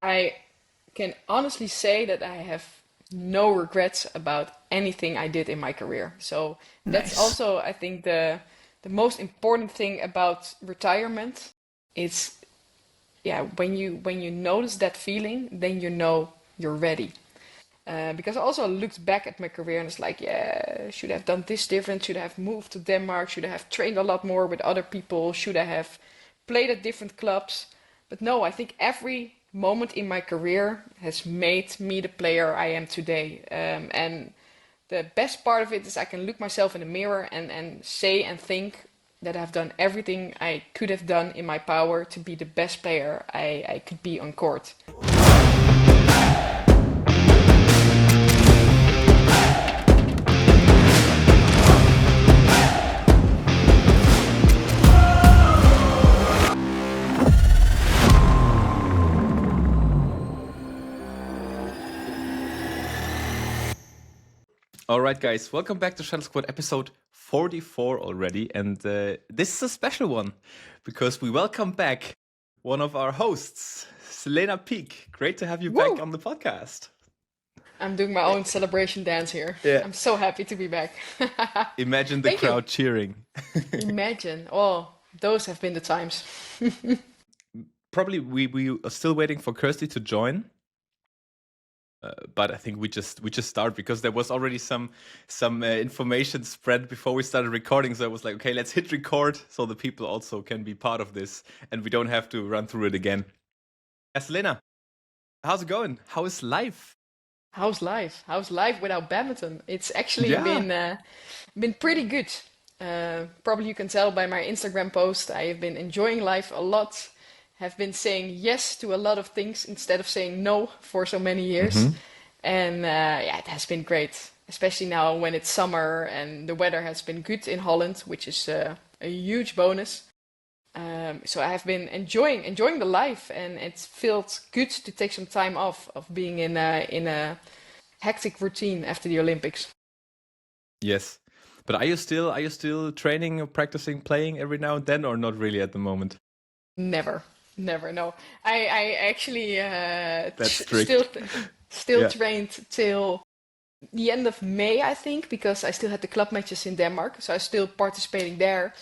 I can honestly say that I have no regrets about anything I did in my career. So that's Nice. also, I think, the most important thing about retirement. It's yeah, when you notice that feeling, then you know you're ready. Because I also looked back at my career and it's like, yeah, should I have done this different? Should I have moved to Denmark? Should I have trained a lot more with other people? Should I have played at different clubs? But no, I think every moment in my career has made me the player I am today. And the best part of it is I can look myself in the mirror and say and think that I've done everything I could have done in my power to be the best player I could be on court. All right, guys, welcome back to ShuttleSquad episode 44 already. And this is a special one because we welcome back one of our hosts, Selena Piek. Great to have you back Woo! on the podcast. I'm doing my own celebration dance here. Yeah. I'm so happy to be back. Imagine the Thank you. crowd cheering. Imagine. Oh, those have been the times. Probably we are still waiting for Kirsty to join. But I think we just start because there was already some information spread before we started recording. So I was like, okay, let's hit record so the people also can be part of this and we don't have to run through it again. Selena, how's it going? How is life? How's life? How's life without badminton? It's actually Yeah. been pretty good. Probably you can tell by my Instagram post. I have been enjoying life a lot. Have been saying yes to a lot of things instead of saying no for so many years. Hmm. And yeah, it has been great, especially now when it's summer and the weather has been good in Holland, which is a huge bonus. So I have been enjoying the life, and it felt good to take some time off of being in a hectic routine after the Olympics. Yes. But are you still training or practicing playing every now and then or not really at the moment? Never, never. No, I actually That's still strict. still Yeah. trained till the end of May, I think, because I still had the club matches in Denmark, so I was still participating there.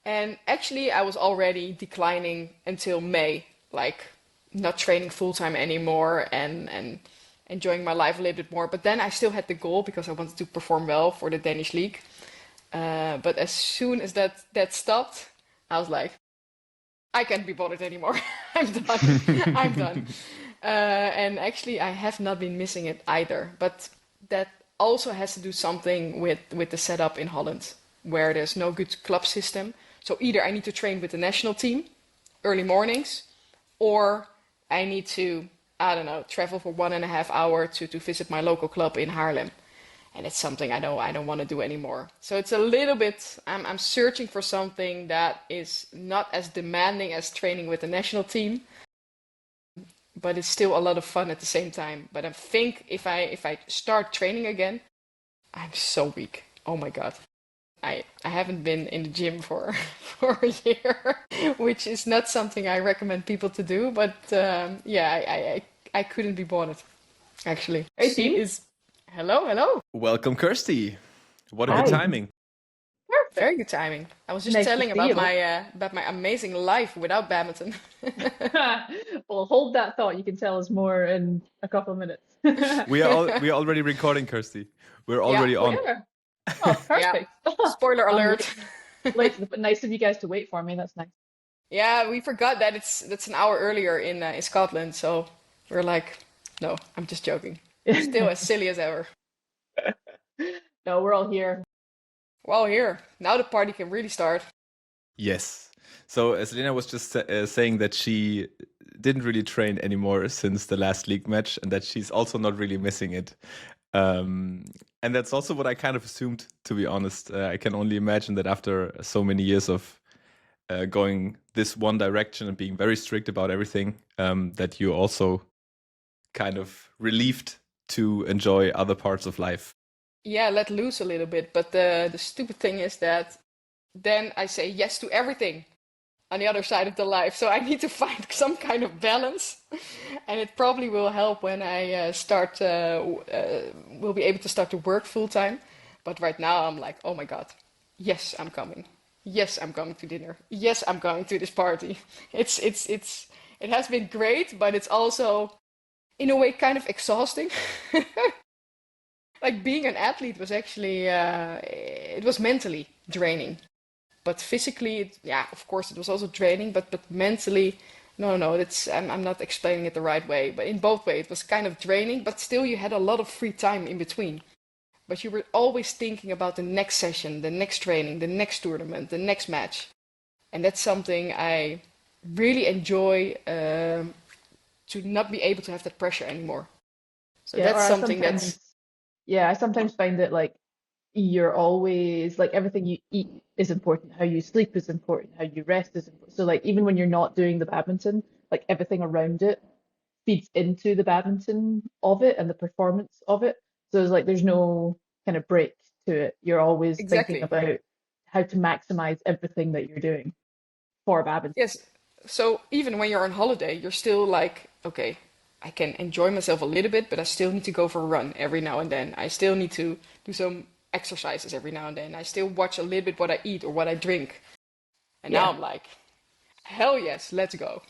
And actually, I was already declining until May, like not training full time anymore and enjoying my life a little bit more. But then I still had the goal because I wanted to perform well for the Danish league. But as soon as that stopped, I was like, I can't be bothered anymore. I'm done. I'm done. And actually, I have not been missing it either. But that also has to do something with the setup in Holland, where there's no good club system. So either I need to train with the national team early mornings, or I need to, I don't know, travel for 1.5 hours to visit my local club in Haarlem. And it's something I don't want to do anymore. So it's a little bit, I'm searching for something that is not as demanding as training with the national team, but it's still a lot of fun at the same time. But I think if I start training again, I'm so weak. Oh my God. I haven't been in the gym for for a year, which is not something I recommend people to do. But yeah, I couldn't be bothered actually. Hey She team. is. Hello, hello. Welcome, Kirsty. What a good Hi. timing. Very good timing. I was just Nice to telling see you. about my amazing life without badminton. Well, hold that thought. You can tell us more in a couple of minutes. We are already recording, Kirsty. We're Yeah, already We on. are. Oh, yeah. perfect. Spoiler I'm alert. late, but nice of you guys to wait for me. That's nice. Yeah, we forgot that that's an hour earlier in Scotland, so we're like, no, I'm just joking. Still as silly as ever. No, we're all here. Well, here now the party can really start. Yes. So Selena was just saying that she didn't really train anymore since the last league match, and that she's also not really missing it. And that's also what I kind of assumed, to be honest. I can only imagine that after so many years of going this one direction and being very strict about everything, that you also kind of relieved to enjoy other parts of life. Yeah, let loose a little bit. But the stupid thing is that then I say yes to everything. on the other side of the life. So I need to find some kind of balance, and it probably will help when I will be able to start to work full time. But right now I'm like, oh my God, yes, I'm coming. Yes, I'm going to dinner. Yes, I'm going to this party. It has been great, but it's also in a way kind of exhausting. Like being an athlete was actually it was mentally draining, but physically, yeah, of course, it was also draining. But mentally, no, that's I'm not explaining it the right way. But in both ways, it was kind of draining. But still, you had a lot of free time in between. But you were always thinking about the next session, the next training, the next tournament, the next match, and that's something I really enjoy to not be able to have that pressure anymore. So Yeah, or that's something that's I sometimes find that like you're always like everything you eat is important, how you sleep is important, how you rest is important. So like even when you're not doing the badminton, like everything around it feeds into the badminton of it and the performance of it. So it's like there's no kind of break to it. You're always thinking exactly. about how to maximize everything that you're doing for badminton. Yes. So even when you're on holiday, you're still like, okay, I can enjoy myself a little bit, but I still need to go for a run every now and then. I still need to do some exercises every now and then. I still watch a little bit what I eat or what I drink. And now Yeah. I'm like, hell yes, let's go.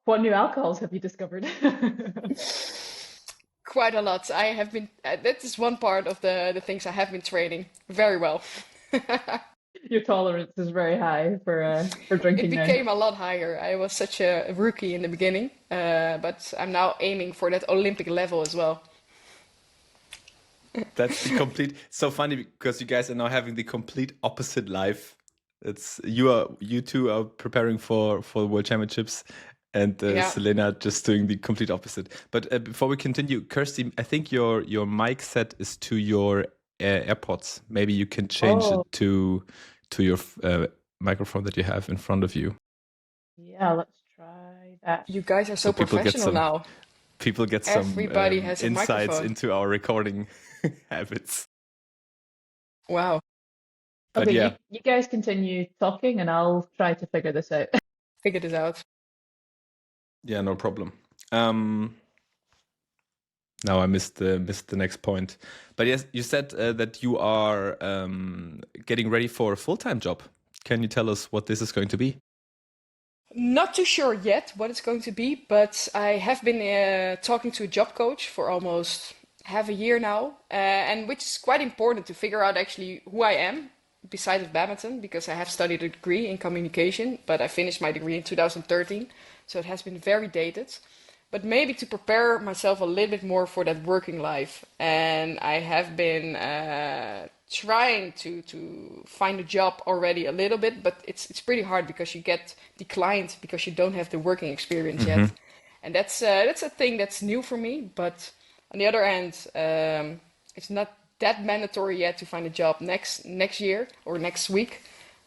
What new alcohols have you discovered? Quite a lot. I have been, that is one part of the things I have been training very well. Your tolerance is very high for It drinking now. became a lot higher. I was such a rookie in the beginning, but I'm now aiming for that Olympic level as well. That's the complete. So funny because you guys are now having the complete opposite life. It's you two are preparing for the World Championships, and Yeah. Selena just doing the complete opposite. But before we continue, Kirsty, I think your mic set is to your AirPods. Maybe you can change Oh, it to your microphone that you have in front of you. yeah, let's try that. You guys are So so professional now. people get some Everybody has a insights microphone. into our recording habits. Wow. But Okay, yeah, you guys continue talking and I'll try to figure this out. Figure this out. yeah, no problem. Um, Now I missed the next point. But yes, you said that you are getting ready for a full-time job. Can you tell us what this is going to be? Not too sure yet what it's going to be, but I have been talking to a job coach for almost half a year now, and which is quite important to figure out actually who I am besides badminton, because I have studied a degree in communication, but I finished my degree in 2013, so it has been very dated. But maybe to prepare myself a little bit more for that working life, and I have been trying to find a job already a little bit, but it's pretty hard because you get declined because you don't have the working experience yet, Hmm. and that's a thing that's new for me. But on the other hand, it's not that mandatory yet to find a job next year or next week.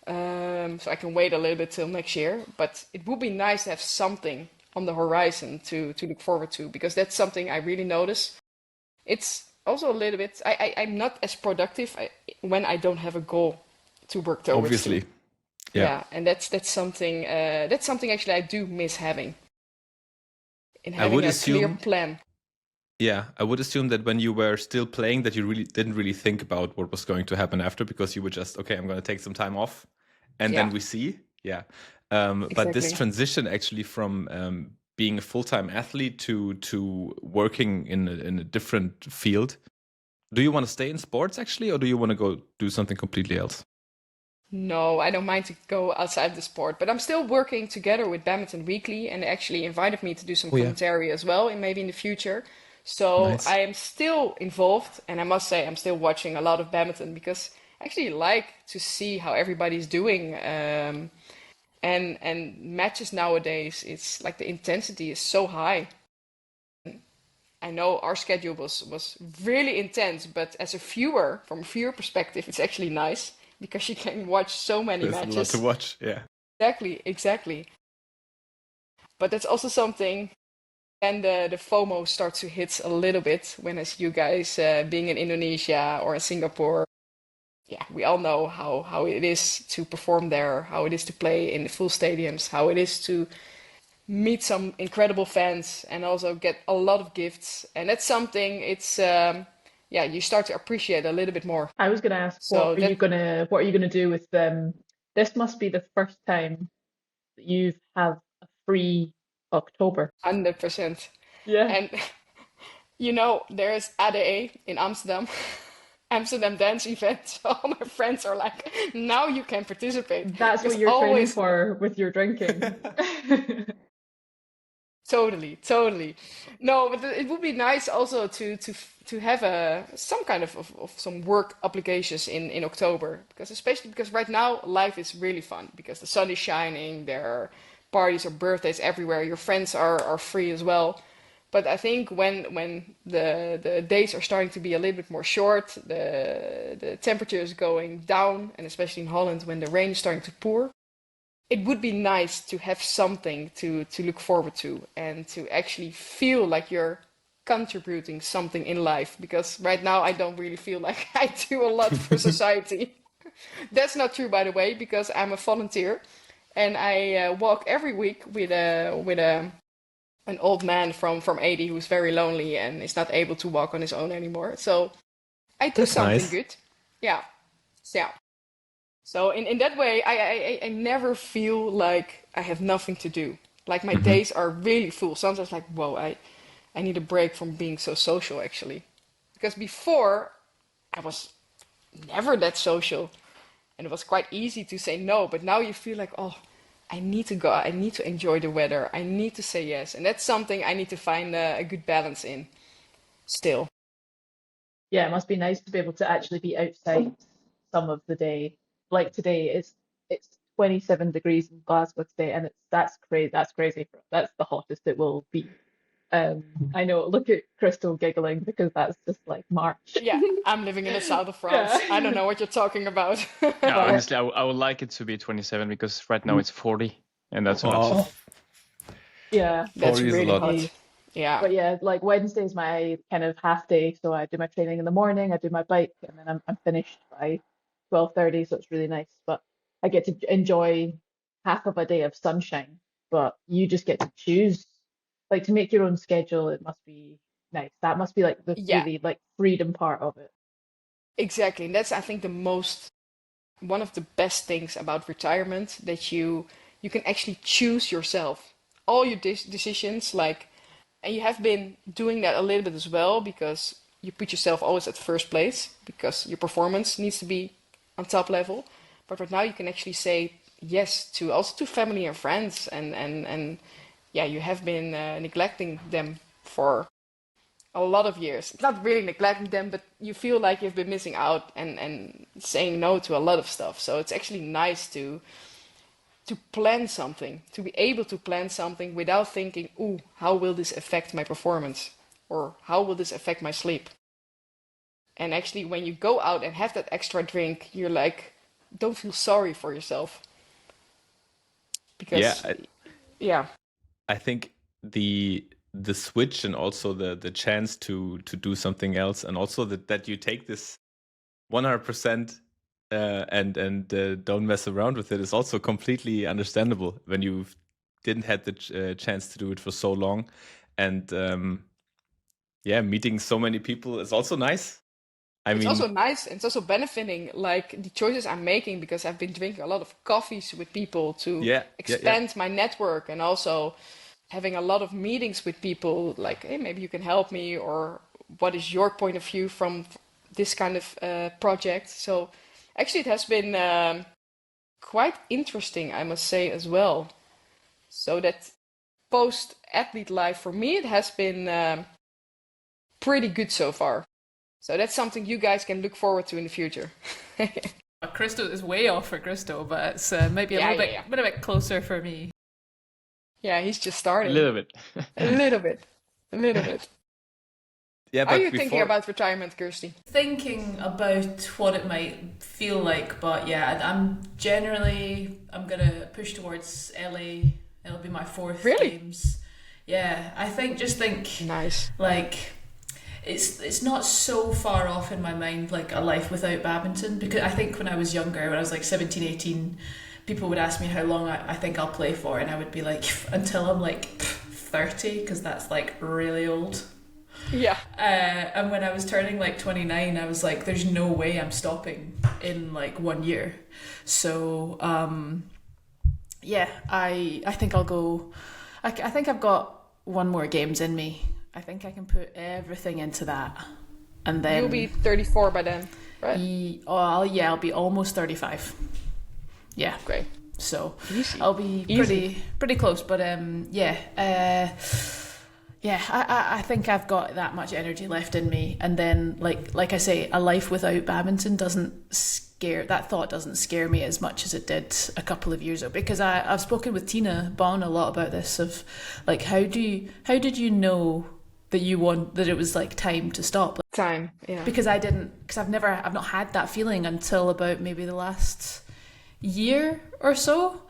So I can wait a little bit till next year, but it would be nice to have something on the horizon to look forward to, because that's something I really notice. It's also a little bit, I'm not as productive when I don't have a goal to work towards to. Obviously, yeah. Yeah, and that's something actually I do miss having, in I having would a clear assume, plan. yeah, I would assume that when you were still playing, that you really didn't really think about what was going to happen after, because you were just, okay, I'm going to take some time off, and then Yeah, we see. Yeah. But this exactly. transition actually from being a full-time athlete to working in a different field. Do you want to stay in sports actually, or do you want to go do something completely else? No, I don't mind to go outside the sport, but I'm still working together with Badminton Weekly, and they actually invited me to do some Oh yeah, commentary as well, and maybe in the future. So nice. I am still involved, and I must say I'm still watching a lot of badminton because I actually like to see how everybody's doing. And matches nowadays, it's like the intensity is so high. I know our schedule was really intense, but as a viewer, from a viewer perspective, it's actually nice because you can watch so many There's a lot to matches. watch. Yeah. Exactly, exactly. But that's also something, and the FOMO starts to hit a little bit when I see you guys being in Indonesia or in Singapore. yeah, we all know how it is to perform there, how it is to play in the full stadiums, how it is to meet some incredible fans and also get a lot of gifts. And that's something yeah, you start to appreciate a little bit more. I was gonna ask, So that what are you gonna do with them? This must be the first time that you have a free October. 100%. Yeah. And there's ADE in Amsterdam. Amsterdam dance event. So all my friends are like, now you can participate. That's what Because you're training always for with your drinking. totally, totally. No, but it would be nice also to have some kind of some work obligations in October, because especially because right now life is really fun because the sun is shining, there are parties or birthdays everywhere, your friends are free as well. But I think when the days are starting to be a little bit more short, the temperature is going down, and especially in Holland when the rain is starting to pour, it would be nice to have something to look forward to and to actually feel like you're contributing something in life. Because right now I don't really feel like I do a lot for society. That's not true, by the way, because I'm a volunteer and I walk every week with a an old man from 80 who's very lonely and is not able to walk on his own anymore. So I do That's something nice. good. Yeah, yeah. So in that way, I never feel like I have nothing to do. Like my Hmm. days are really full. Sometimes like, whoa, I need a break from being so social actually. Because before I was never that social and it was quite easy to say no, but now you feel like, oh, I need to go. I need to enjoy the weather. I need to say yes. And that's something I need to find a good balance in still. Yeah, it must be nice to be able to actually be outside some of the day. Like today, it's 27 degrees in Glasgow today, and that's crazy. That's crazy. That's the hottest it will be. Um, I know. Look at Crystal giggling because that's just like March. Yeah, I'm living in the south of Yeah. France. I don't know what you're talking about. Yeah, But honestly, I would like it to be 27 because right now it's 40, and that's hot. Wow, oh, yeah, That's 40 is a really lot. hot. geez. Yeah. But yeah, like Wednesday's my kind of half day, so I do my training in the morning, I do my bike, and then I'm finished by 12:30, so it's really nice. But I get to enjoy half of a day of sunshine, but you just get to choose, like to make your own schedule. It must be nice. That must be like the Yeah, really like freedom part of it. exactly. And that's I think the most one of the best things about retirement that you can actually choose yourself. All your decisions like and you have been doing that a little bit as well because you put yourself always at first place because your performance needs to be on top level. But right now you can actually say yes to also to family and friends and yeah, you have been neglecting them for a lot of years. It's not really neglecting them, but you feel like you've been missing out and saying no to a lot of stuff. So it's actually nice to plan something, to be able to plan something without thinking, ooh, how will this affect my performance? Or how will this affect my sleep? And actually, when you go out and have that extra drink, you're like, don't feel sorry for yourself. Yeah, Because, yeah, I think the switch and also the chance to do something else, and also that you take this 100% and don't mess around with it is also completely understandable when you didn't had the chance to do it for so long, and yeah, meeting so many people is also nice. I it's mean, also nice and it's also benefiting like the choices I'm making because I've been drinking a lot of coffees with people to yeah, yeah, yeah. expand my network and also having a lot of meetings with people like, hey, maybe you can help me or what is your point of view from this kind of project. So actually it has been quite interesting, I must say as well. So that post athlete life for me, it has been pretty good so far. So that's something you guys can look forward to in the future. Christo is way off for Christo, but it's maybe a Yeah, little yeah, bit, yeah. bit closer for me. Yeah, he's just A starting. little bit. A little bit. A little bit. Yeah, Are but you thinking before, about retirement, Kirsty? Thinking about what it might feel like, but yeah, I'm gonna push towards LA. It'll be my fourth Really? games. Yeah, just think Nice. like it's not so far off in my mind, like a life without badminton, because I think when I was younger, when I was like 17, 18, people would ask me how long I think I'll play for, and I would be like, until I'm like 30, because that's like really old. Yeah. And when I was turning like 29, I was like, there's no way I'm stopping in like 1 year. So yeah, I think I'll go. I think I've got one more games in me. I think I can put everything into that, and then You'll be 34 by then, right? I'll be almost 35. Yeah, Great. so Easy. I'll be pretty close. But I think I've got that much energy left in me, and then like I say, a life without badminton doesn't scare me as much as it did a couple of years ago, because I've spoken with Tina Bond a lot about this, of like, how did you know that it was like time to stop? Time, yeah. Because I've not had that feeling until about maybe the last year or so,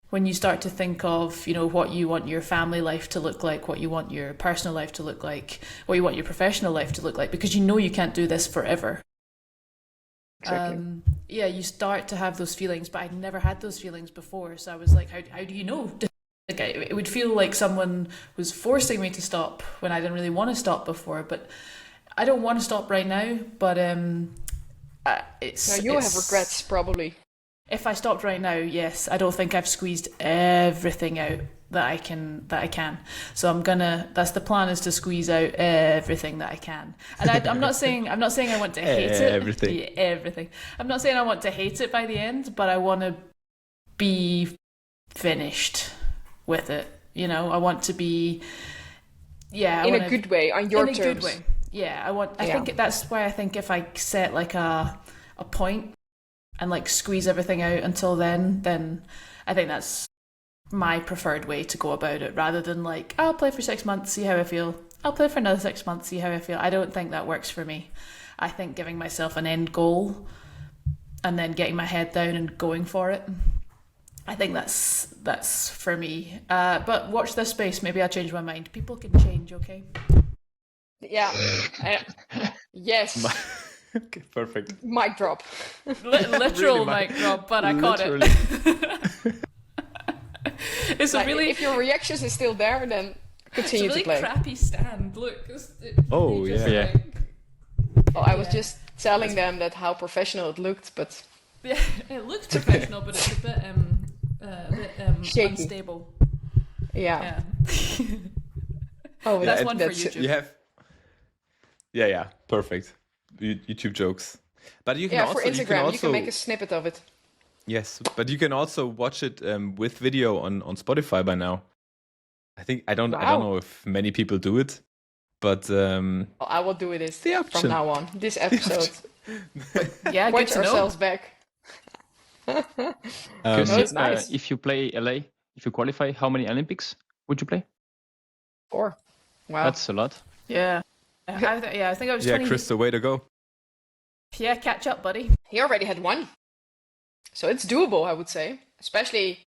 when you start to think of, what you want your family life to look like, what you want your personal life to look like, what you want your professional life to look like, because you can't do this forever. Exactly. You start to have those feelings, but I'd never had those feelings before. So I was like, how do you know? Like, it would feel like someone was forcing me to stop when I didn't really want to stop before. But I don't want to stop right now. But Now you'll have regrets, probably. If I stopped right now, yes, I don't think I've squeezed everything out that I can. So that's the plan, is to squeeze out everything that I can. And I'm not saying I want to hate it. Everything. Yeah, everything. I'm not saying I want to hate it by the end, but I want to be finished with it. I want to be, in a good way, on your terms. In a good way. Yeah, I think that's why I think if I set like a point and like squeeze everything out until then I think that's my preferred way to go about it, rather than like, I'll play for 6 months, see how I feel. I'll play for another 6 months, see how I feel. I don't think that works for me. I think giving myself an end goal and then getting my head down and going for it, I think that's for me. But watch this space. Maybe I'll change my mind. People can change, okay? Yeah. Yes. Okay, perfect. Mic drop. Literal Really, mic drop, but I caught it. It's Like, a really, if your reactions is still there, then continue it's a really to play. crappy stand. Look. Oh, you just, yeah. Well, I was just telling them that how professional it looked, but Yeah, it looks professional, but it's a bit Shaky. unstable. yeah. Yeah. Oh, That's yeah, one for YouTube. You have. Yeah, perfect. YouTube jokes. But you can Yeah, also for Instagram, you also can make a snippet of it. yes, but you can also watch it with video on Spotify by now. I don't Wow. know if many people do it, but Well, I will do it the option. from now on. This episode, Yeah, good point to know. ourselves back. Kirsty, it's nice. if you play LA, if you qualify, how many Olympics would you play? 4. Wow. That's a lot. Yeah. I think I was yeah, 20. Christo, way to go. Yeah, catch up, buddy. He already had 1. So it's doable, I would say. Especially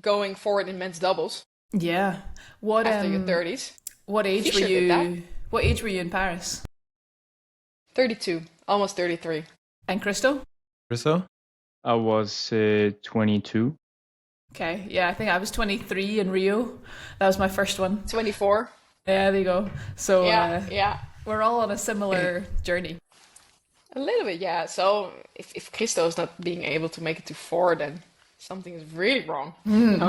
going forward in men's doubles Yeah. What after your 30s. What age Fisher were did that. you? What age were you in Paris? 32. Almost 33. And Christo? Christo? I was 22. Okay. Yeah, I think I was 23 in Rio. That was my first one. 24. Yeah, there you go. So Yeah. we're all on a similar journey. A little bit, yeah. So if Christo is not being able to make it to 4, then something is really wrong. No.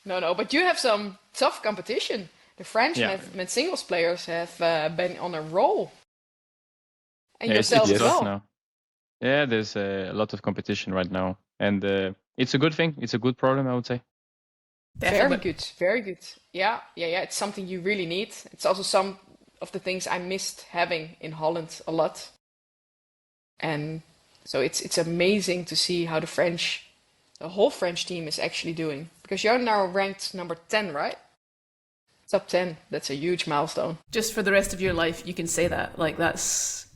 No. But you have some tough competition. The French men's singles players have been on a roll. And yourself as well. Now. Yeah, there's a lot of competition right now. And it's a good thing. It's a good problem, I would say. Definitely. Very good. Yeah. It's something you really need. It's also some of the things I missed having in Holland a lot. And so it's amazing to see how the whole French team is actually doing. Because you're now ranked number 10, right? Top 10. That's a huge milestone. Just for the rest of your life, you can say that. Like, that's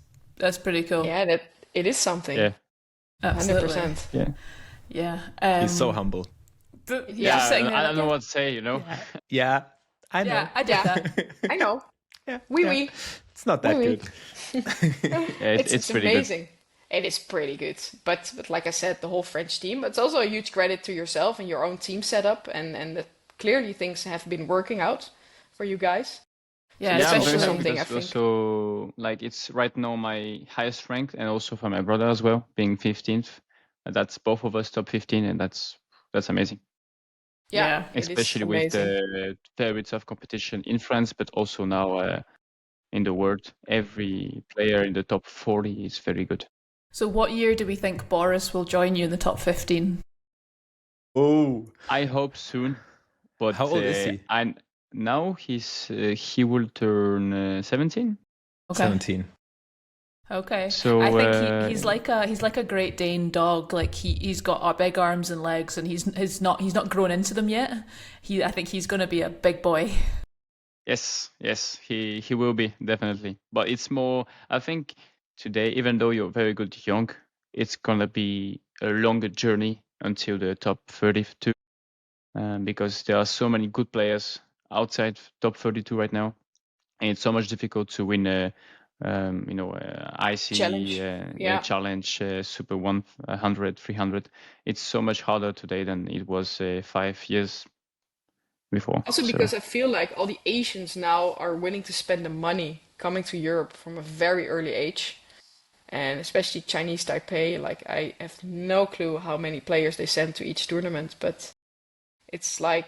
pretty cool. Yeah, that it is something. Yeah. Absolutely. 100%. Yeah. Yeah. He's so humble. He's just sitting there I like, don't know what to say, you know. Yeah. Yeah, I know. Yeah, I did that. I know. Yeah, Oui, yeah. oui. It's not that Oui, oui. good. Yeah, It's pretty good. amazing. It is pretty good. But like I said, the whole French team, it's also a huge credit to yourself and your own team setup, and that clearly things have been working out for you guys. So Yeah, that's Yeah, I'm also very especially happy something I because think. also like it's right now my highest rank, and also for my brother as well, being 15th. That's both of us top 15, and that's amazing. Yeah, yeah. it is Especially with amazing. the very tough competition in France, but also now in the world. Every player in the top 40 is very good. So what year do we think Boris will join you in the top 15? Oh, I hope soon, but how old is he? now he will turn 17. Okay. 17. Okay. I So think he's like a Great Dane dog. Like he's got big arms and legs, and he's not grown into them yet. I think he's going to be a big boy. yes, he will be definitely. But it's more, I think today, even though you're very good young, it's gonna be a longer journey until the top 32, because there are so many good players outside top 32 right now, and it's so much difficult to win IC Challenge. Yeah. challenge Super 100, 300. It's so much harder today than it was 5 years before. Also So because I feel like all the Asians now are willing to spend the money coming to Europe from a very early age. And especially Chinese Taipei, like I have no clue how many players they send to each tournament, but it's like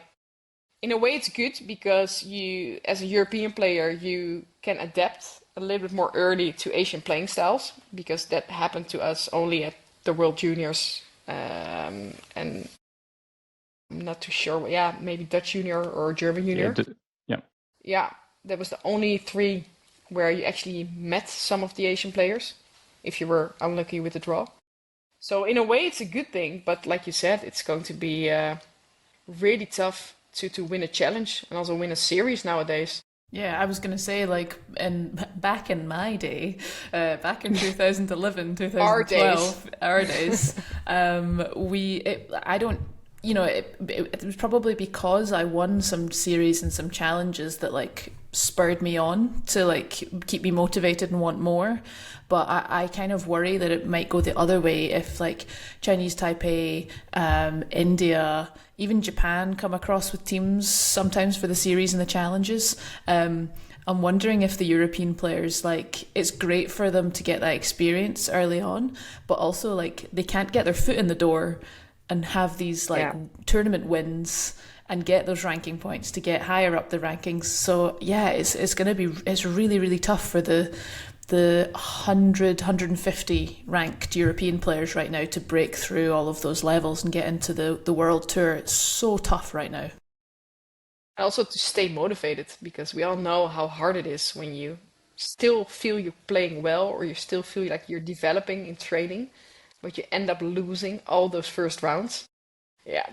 in a way it's good because you as a European player you can adapt a little bit more early to Asian playing styles because that happened to us only at the World Juniors, and I'm not too sure. Yeah, maybe Dutch Junior or German yeah, Junior. yeah. Yeah, that was the only three where you actually met some of the Asian players if you were unlucky with the draw. So in a way, it's a good thing, but like you said, it's going to be really tough to win a challenge and also win a series nowadays. Yeah, I was going to say, like, back in my day, back in 2011, Our days. 2012, our days, I don't, it was probably because I won some series and some challenges that, like, spurred me on to, like, keep me motivated and want more. But I kind of worry that it might go the other way if, like, Chinese Taipei, India, even Japan come across with teams sometimes for the series and the challenges. I'm wondering if the European players, like, it's great for them to get that experience early on, but also, like, they can't get their foot in the door and have these, like, tournament wins and get those ranking points to get higher up the rankings. So yeah, it's really, really tough for the 150 ranked European players right now to break through all of those levels and get into the world tour. It's so tough right now. Also to stay motivated because we all know how hard it is when you still feel you're playing well or you still feel like you're developing in training, but you end up losing all those first rounds. Yeah.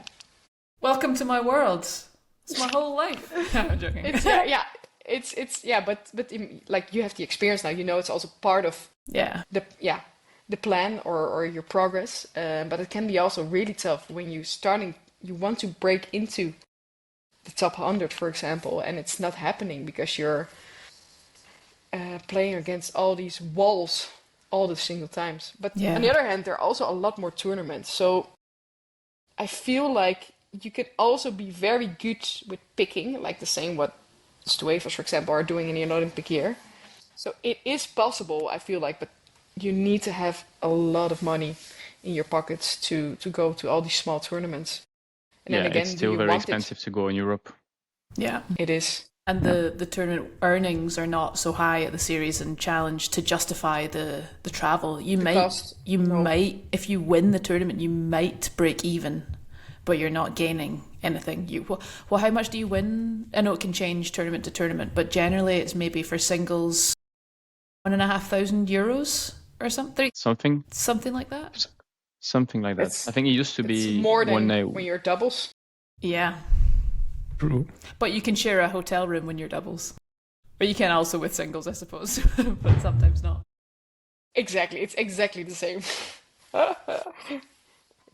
Welcome to my world. It's my whole life. I'm joking. It's but like you have the experience now. You know, it's also part of Yeah. the plan or your progress. But it can be also really tough when you want to break into the top 100, for example, and it's not happening because you're playing against all these walls all the single times. But Yeah. on the other hand, there are also a lot more tournaments. So I feel like you can also be very good with picking, like the same what Stuevers, for example, are doing in the Olympic year. So it is possible, I feel like, but you need to have a lot of money in your pockets to go to all these small tournaments. And then again, it's do still you very want expensive to go in Europe. Yeah. it? It is. And the tournament earnings are not so high at the series and challenge to justify the travel. You might, if you win the tournament, you might break even, but you're not gaining anything. Well, how much do you win? I know it can change tournament to tournament, but generally it's maybe for singles €1,500 or something. Something like that. Something like that. It's- I think it used to be It's more than when when you're doubles. Yeah. True. But you can share a hotel room when you're doubles. But you can also with singles, I suppose. But sometimes not. Exactly, it's exactly the same.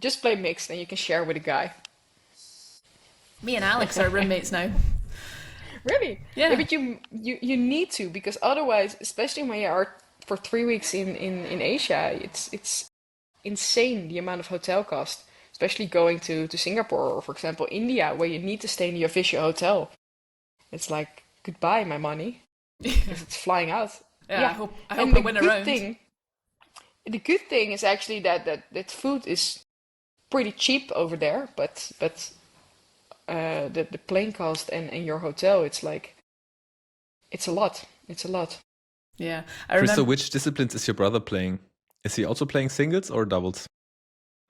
Just play mixed and you can share with a guy. Me and Alex are roommates now. Really? Yeah. But you need to, because otherwise, especially when you are for 3 weeks in Asia, it's insane the amount of hotel cost. Especially going to Singapore or, for example, India, where you need to stay in the official hotel. It's like goodbye, my money, because it's flying out. Yeah, Yeah, I hope and I win around. The good thing is actually that food is pretty cheap over there, but the plane cost and your hotel, it's like it's a lot. It's a lot. Yeah, I Christo, remember. which disciplines is your brother playing? Is he also playing singles or doubles?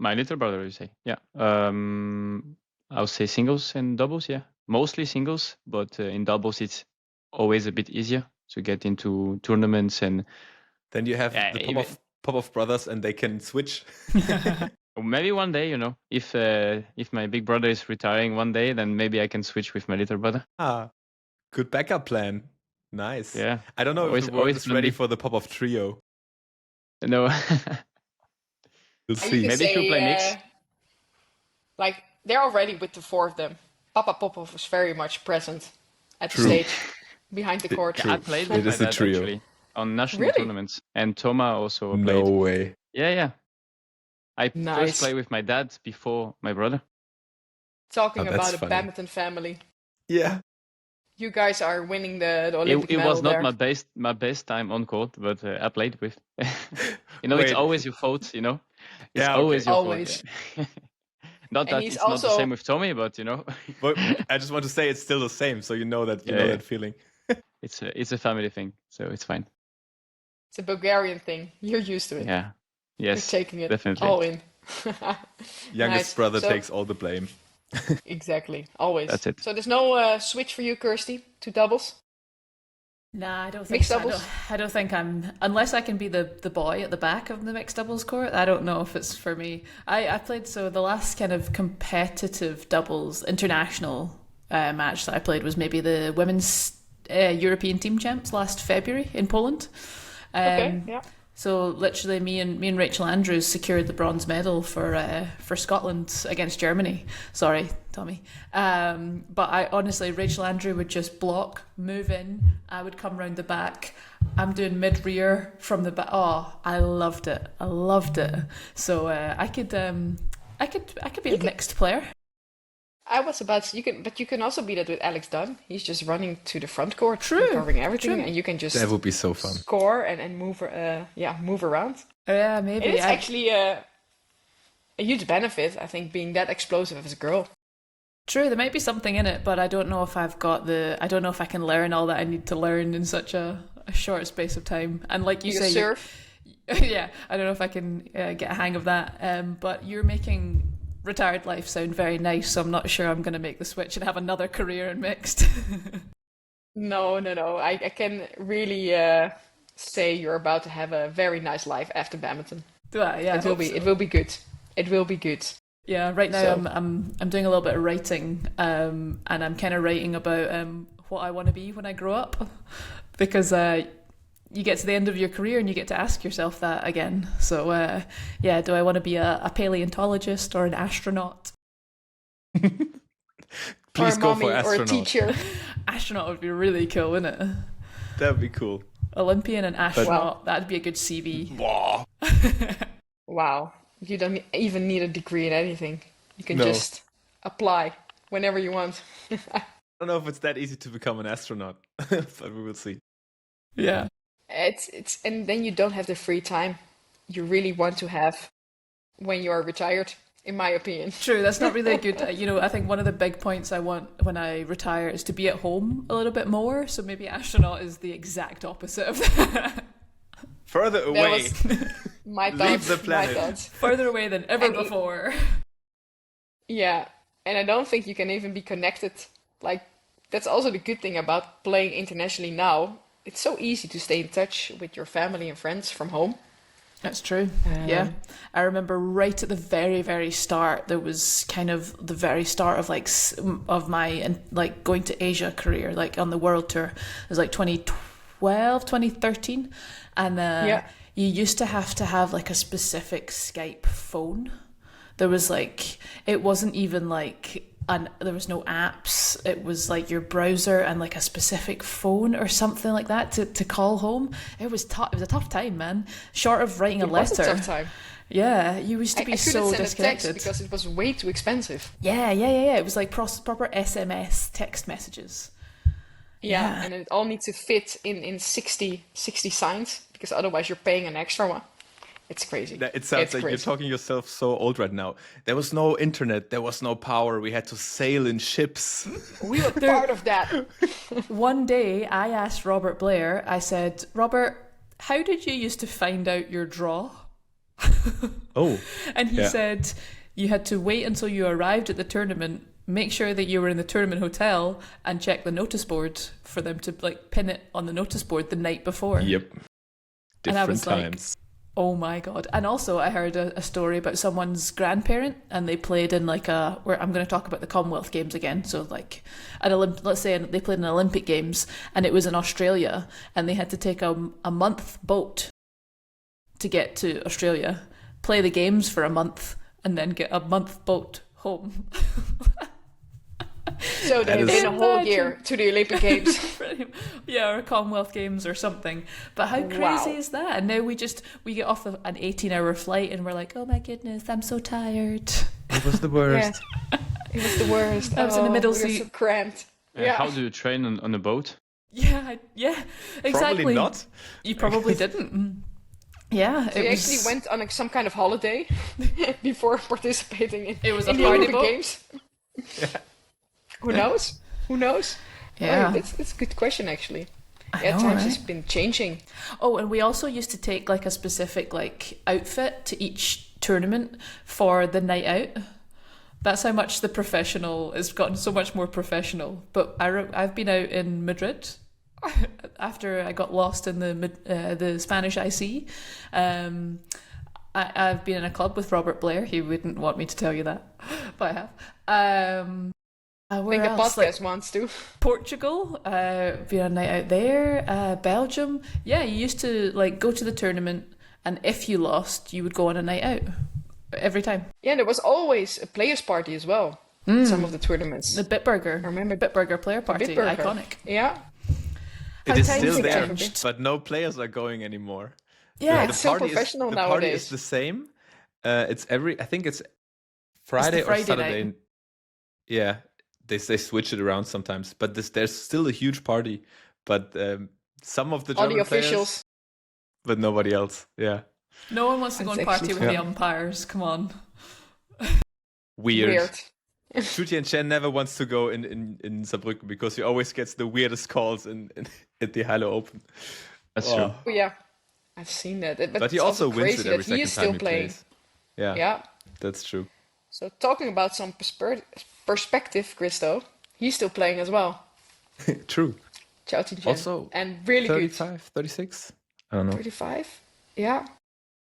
My little brother, you say? Yeah. I would say singles and doubles. Yeah, mostly singles, but in doubles it's always a bit easier to get into tournaments and Then you have the even Popov brothers, and they can switch. maybe one day, if my big brother is retiring one day, then maybe I can switch with my little brother. Ah, good backup plan. Nice. Yeah. I don't know if Always, the world always is plan ready B. for the Popov trio. No. And We'll you see. could Maybe if you play mix. like they're already with the four of them. Papa Popov was very much present at the True. stage, behind the court. I played It with my is a dad trio. actually on national Really? tournaments, and Thoma also No played. way. Yeah. I Nice. first played with my dad before my brother. Talking Oh, that's about a funny. badminton family. Yeah. You guys are winning the Olympic It medal was not there. my best time on court, but I played with. It's Wait. always your fault. It's Yeah, always okay. your Always. fault. Not And that he's it's not the also same with Thommy, but But I just want to say it's still the same, so you know that Yeah. that feeling. it's a family thing, so it's fine. it's a Bulgarian thing. You're used to it. Yeah. You're Yes. taking it definitely. all in. Youngest Nice. brother So- takes all the blame. Exactly. Always. That's it. So there's no switch for you, Kirsty, to doubles? Nah, I don't think Mixed so. doubles? I don't think I'm, unless I can be the boy at the back of the mixed doubles court. I don't know if it's for me. I played, so the last kind of competitive doubles international match that I played was maybe the women's European team champs last February in Poland. Okay, yeah. So literally, me and Rachel Andrews secured the bronze medal for Scotland against Germany. Sorry, Tommy. But I honestly, Rachel Andrew would just block, move in. I would come round the back. I'm doing mid rear from the back. Oh, I loved it. I loved it. So I could be a mixed player. I was about to, but you can also be that with Alex Dunn. He's just running to the front court, True, covering everything, true. and you can just That would be so fun. score and move move around. Yeah, maybe. It is actually a huge benefit, I think, being that explosive as a girl. True, there might be something in it, but I don't know if I don't know if I can learn all that I need to learn in such a short space of time. And like you say, serve. yeah, I don't know if I can get a hang of that. But you're making retired life sound very nice, so I'm not sure I'm going to make the switch and have another career in mixed. No. I can really say you're about to have a very nice life after badminton. Do I? Yeah, It will be. It will be good. It will be good. Yeah, right now So- I'm doing a little bit of writing, and I'm kind of writing about what I want to be when I grow up, because you get to the end of your career and you get to ask yourself that again. So yeah, do I want to be a paleontologist or an astronaut? Please or a go mommy for or a astronaut. teacher. Astronaut would be really cool, wouldn't it? That'd be cool. Olympian and astronaut. Wow. That'd be a good CV. Wow. Wow. You don't even need a degree in anything. You can No. just apply whenever you want. I don't know if it's that easy to become an astronaut, but we will see. Yeah. It's and then you don't have the free time you really want to have when you are retired, in my opinion. True, that's not really a good. I think one of the big points I want when I retire is to be at home a little bit more. So maybe astronaut is the exact opposite of that. Further That away. was my thoughts. Leave the planet. My thoughts. Further away than ever And it- before. Yeah, and I don't think you can even be connected. Like, that's also the good thing about playing internationally now. It's so easy to stay in touch with your family and friends from home. That's true. Yeah. I remember right at the very, very start, there was kind of the very start of of my going to Asia career, like on the world tour. It was like 2012, 2013. And you used to have like a specific Skype phone. There was it wasn't even like and there was no apps. It was like your browser and like a specific phone or something like that to call home. It was tough. It was a tough time, man. Short of writing a letter. It was a tough time. Yeah, you used to be so disconnected. I couldn't send a text because it was way too expensive. Yeah. It was like proper SMS text messages. Yeah, and it all needs to fit in 60 signs, because otherwise you're paying an extra one. It's crazy. It sounds like crazy. You're talking yourself so old right now. There was no internet. There was no power. We had to sail in ships. We were part of that. One day I asked Robert Blair, I said, Robert, how did you used to find out your draw? Oh. And he said, you had to wait until you arrived at the tournament, make sure that you were in the tournament hotel, and check the notice board for them to like pin it on the notice board the night before. Yep. And I was times. like, oh my God. And also I heard a story about someone's grandparent, and they played in like where I'm going to talk about the Commonwealth Games again. So like let's say they played in Olympic Games, and it was in Australia, and they had to take a month boat to get to Australia, play the games for a month, and then get a month boat home. So they've been a whole year to the Olympic Games. Yeah, or Commonwealth Games or something. But how crazy is that? And now we get off an 18-hour flight and we're like, oh my goodness, I'm so tired. It was the worst. Yeah. It was the worst. I was in the middle we seat. were so cramped. Yeah. How do you train on a boat? Yeah, exactly. Probably not. You probably didn't. Yeah, So we actually went on some kind of holiday before participating in the the party Olympic boat. Games. Yeah. Who knows? Yeah. Oh, that's a good question, actually. I Yeah, know, times right? has been changing. Oh, and we also used to take like a specific like outfit to each tournament for the night out. That's how much the professional has gotten so much more professional. But I've been out in Madrid after I got lost in the Spanish IC. I've been in a club with Robert Blair. He wouldn't want me to tell you that, but I have. Where Make a else? podcast once too. Portugal, been a night out there. Belgium, yeah, you used to like go to the tournament, and if you lost, you would go on a night out every time. Yeah, there was always a players' party as well. Some of the tournaments. The Bitburger, I remember Bitburger player party, Bitburger. iconic. Yeah. It How is times still have there, changed. but no players are going anymore. Yeah, it's so professional the nowadays. party is the same. I think it's Friday or Friday Saturday. night. Yeah, they switch it around sometimes, but there's still a huge party. But some of the All German the players, officials. but nobody else. Yeah, No one wants to go That's and party actually with the fair. umpires. Come on. weird. Weird. Shuti and Chen never wants to go in Saarbrücken because he always gets the weirdest calls at the Halle Open. That's true. Oh, yeah. I've seen that. But he it's also wins crazy it every that he second is time still he playing. plays. Yeah, Yeah. that's true. So talking about some perspective, Christo, he's still playing as well. True. Ciao Chen. Also, and really 35, 36? I don't good. know. 35? Yeah.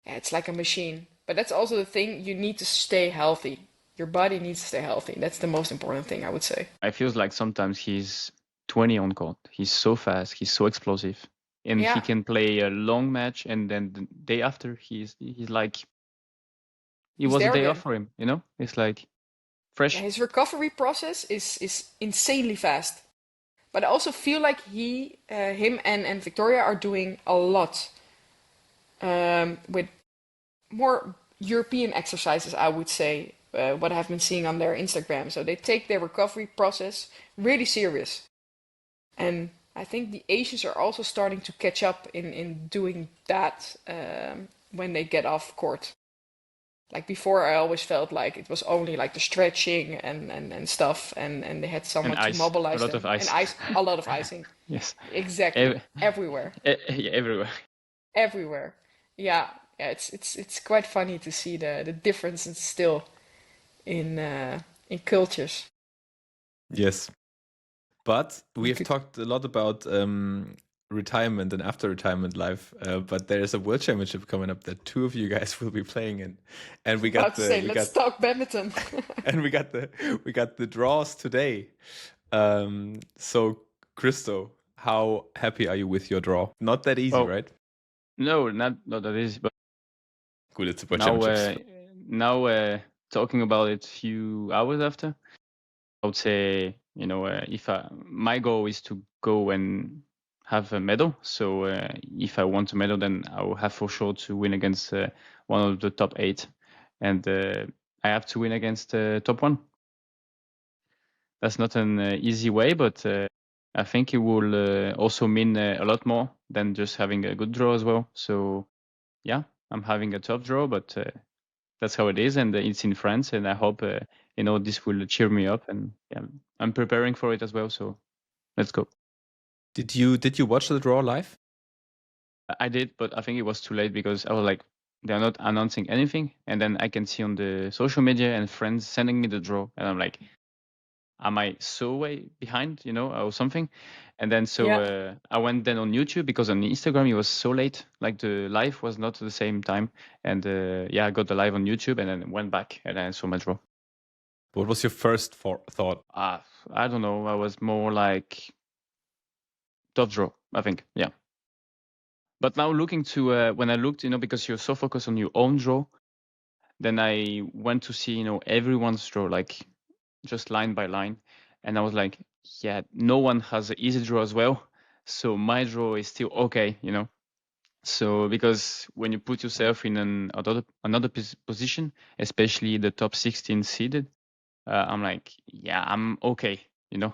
Yeah, it's like a machine. But that's also the thing, you need to stay healthy. Your body needs to stay healthy. That's the most important thing, I would say. I feel like sometimes he's 20 on court. He's so fast. He's so explosive, and Yeah. he can play a long match. And then the day after, he's like, it He's was a there day again. off for him. You know, it's like fresh. Yeah, his recovery process is insanely fast. But I also feel like him and Victoria are doing a lot with more European exercises, I would say, what I've been seeing on their Instagram. So they take their recovery process really serious. And I think the Asians are also starting to catch up in doing that when they get off court. Like before, I always felt like it was only like the stretching and stuff, and they had someone And to ice. mobilize A lot them. of ice. And a lot of icing. Yes, Exactly. Everywhere. yeah, everywhere. Everywhere. Yeah. It's quite funny to see the differences still in cultures. Yes. But we have talked a lot about retirement and after retirement life, but there's a world championship coming up that two of you guys will be playing in, and we got Let's talk badminton. and we got the draws today. So Christo, how happy are you with your draw? Not that easy, Oh. right? No, not that easy. But Good, it's a world now, championship. now talking about it few hours after, I would say, if my goal is to go and have a medal. So if I want a medal, then I will have for sure to win against one of the top 8, and I have to win against top 1. That's not an easy way, but I think it will also mean a lot more than just having a good draw as well. So yeah, I'm having a tough draw, but that's how it is, and it's in France, and I hope this will cheer me up, and yeah, I'm preparing for it as well. So let's go. Did you watch the draw live? I did, but I think it was too late because I was like, they're not announcing anything, and then I can see on the social media and friends sending me the draw, and I'm like, am I so way behind, or something? And then I went then on YouTube because on Instagram it was so late, like the live was not at the same time, and I got the live on YouTube and then went back and I saw my draw. What was your first thought? I don't know. I was more like tough draw, I think. Yeah. But now looking to when I looked, because you're so focused on your own draw, then I went to see, everyone's draw, like just line by line, and I was like, yeah, no one has an easy draw as well, so my draw is still okay, So because when you put yourself in another position, especially the top 16 seeded, I'm like, yeah, I'm okay, looking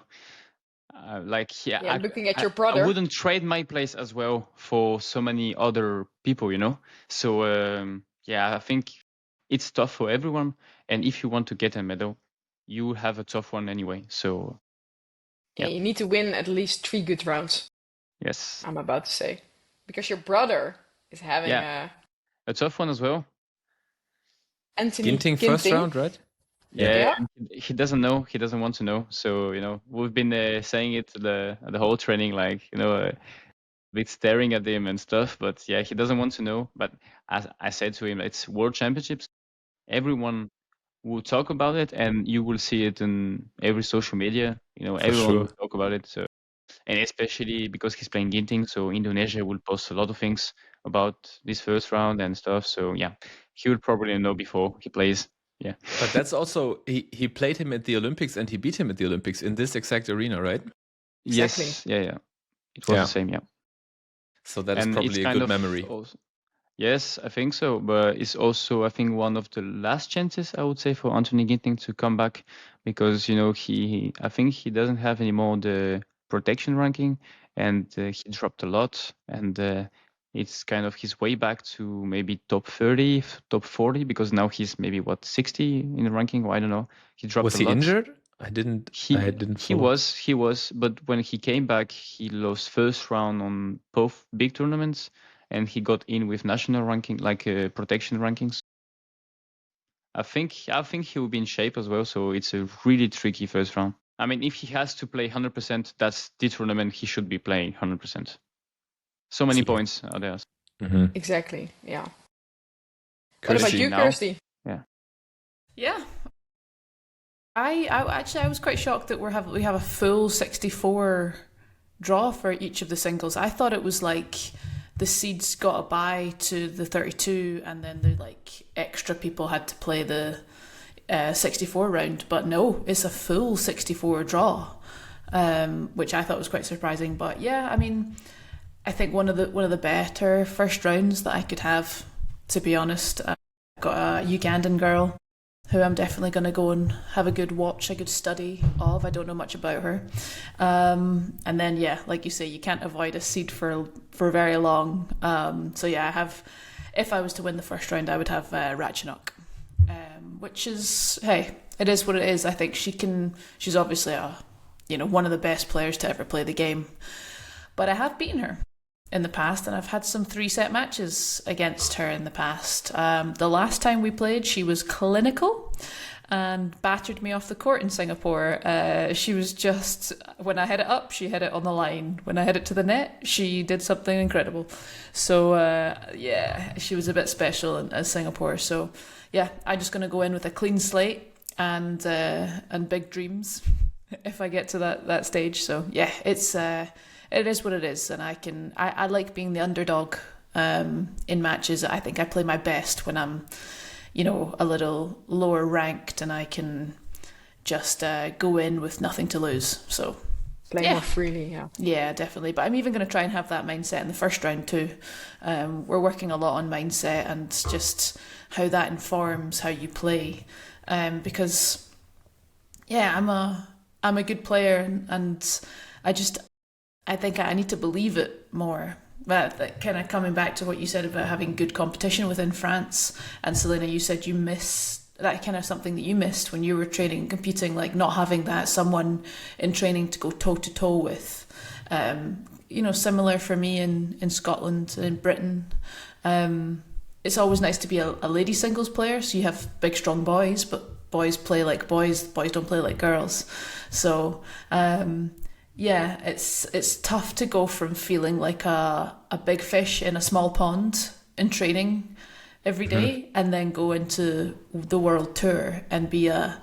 at your I brother. wouldn't trade my place as well for so many other people, So I think it's tough for everyone, and if you want to get a medal, you have a tough one anyway. So Yeah, you need to win at least 3 good rounds. Yes. I'm about to say, because your brother is having a tough one as well. Anthony Ginting first round, right? Yeah. He doesn't know. He doesn't want to know. So we've been saying it the whole training, like bit staring at him and stuff. But yeah, he doesn't want to know. But as I said to him, it's World Championships. Everyone will talk about it, and you will see it in every social media. Everyone will talk about it. So, and especially because he's playing Ginting, so Indonesia will post a lot of things about this first round and stuff. So yeah, he will probably know before he plays. Yeah. But that's also he played him at the Olympics and he beat him at the Olympics in this exact arena, right? Exactly. Yes. Yeah. It was the same. Yeah. So that is probably a good memory. Yes, I think so. But it's also, I think, one of the last chances, I would say, for Anthony Ginting to come back, because I think he doesn't have anymore the protection ranking, and he dropped a lot, and it's kind of his way back to maybe top 30, top 40, because now he's maybe 60 in the ranking, or I don't know. He dropped was a lot. Was he injured? I didn't follow. He was, but when he came back, he lost first round on both big tournaments, and he got in with national ranking, like protection rankings. I think he will be in shape as well, so it's a really tricky first round. I mean, if he has to play 100%, that's the tournament he should be playing 100%. So many points are there. Mm-hmm. Exactly, yeah. Kirsty, what about you, Kirsty? Yeah. I was quite shocked that we have a full 64 draw for each of the singles. I thought it was like the seeds got a bye to the 32, and then the extra people had to play the 64 round. But no, it's a full 64 draw, which I thought was quite surprising. But yeah, I mean, I think one of the better first rounds that I could have, to be honest. Got a Ugandan girl who I'm definitely going to go and have a good watch, a good study of. I don't know much about her. And then, yeah, like you say, you can't avoid a seed for very long. So yeah, if I was to win the first round, I would have Ratchanok, which is, hey, it is what it is. I think she's obviously one of the best players to ever play the game. But I have beaten her in the past, and I've had some 3-set matches against her in the past. The last time we played, she was clinical and battered me off the court in Singapore. She was just, when I hit it up, she hit it on the line. When I hit it to the net, she did something incredible. So she was a bit special in Singapore. So yeah, I'm just going to go in with a clean slate and big dreams if I get to that stage. So yeah, it is what it is, and I like being the underdog in matches. I think I play my best when I'm, a little lower ranked, and I can just go in with nothing to lose. So Play more freely, yeah. Yeah, definitely. But I'm even going to try and have that mindset in the first round too. We're working a lot on mindset and just how that informs how you play. Because yeah, I'm a good player, and I think I need to believe it more. But that kind of coming back to what you said about having good competition within France, and Selena, you said you miss that kind of something that you missed when you were training and competing, like not having that someone in training to go toe to toe with. Similar for me in Scotland and in Britain. It's always nice to be a lady singles player, so you have big strong boys, but boys play like boys don't play like girls. So it's tough to go from feeling like a big fish in a small pond in training every day and then go into the world tour and be a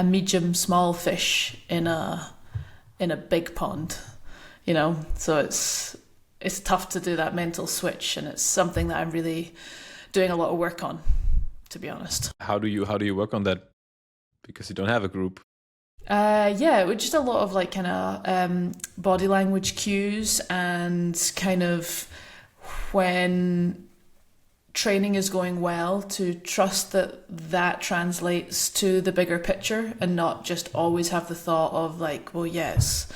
medium small fish in a big pond, so it's tough to do that mental switch, and it's something that I'm really doing a lot of work on, to be honest. How do you work on that, because you don't have a group? With just a lot of like kind of body language cues, and kind of when training is going well, to trust that translates to the bigger picture, and not just always have the thought of like, well, yes,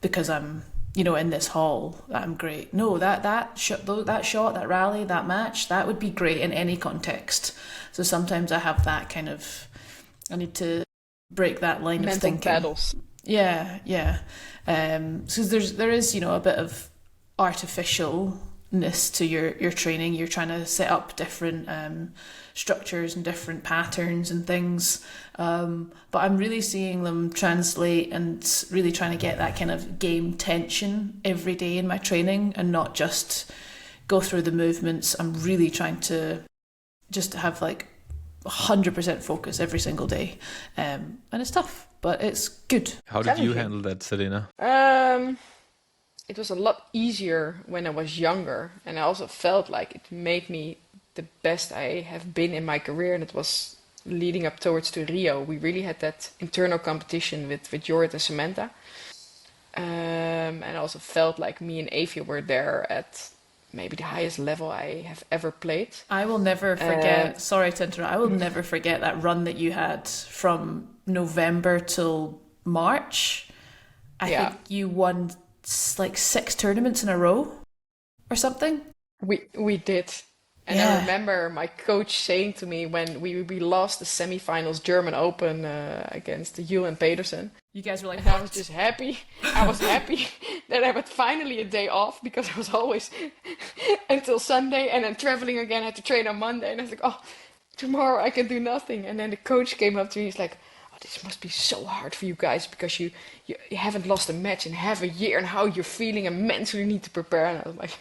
because I'm in this hall, I'm great. No, that shot, that rally, that match, that would be great in any context. So sometimes I have that kind of, I need to break that line mental of thinking. battles. Yeah. So there is a bit of artificialness to your training. You're trying to set up different structures and different patterns and things, but I'm really seeing them translate and really trying to get that kind of game tension every day in my training, and not just go through the movements. I'm really trying to just have like 100% focus every single day, and it's tough, but it's good. How did you handle that, Selena? It was a lot easier when I was younger, and I also felt like it made me the best I have been in my career, and it was leading up towards to Rio. We really had that internal competition with Jorrit and Samantha, and I also felt like me and Avia were there at maybe the highest level I have ever played. I will never forget, sorry to interrupt, I will never forget that run that you had from November till March. I think you won like 6 tournaments in a row or something. We did. And I remember my coach saying to me when we lost the semifinals German Open against Julian Pedersen. You guys were like, and I was just happy. I was happy that I had finally a day off, because I was always until Sunday and then traveling again. I had to train on Monday, and I was like, oh, tomorrow I can do nothing. And then the coach came up to me. He's like, oh, this must be so hard for you guys, because you haven't lost a match in half a year, and how you're feeling and mentally need to prepare. And I was like,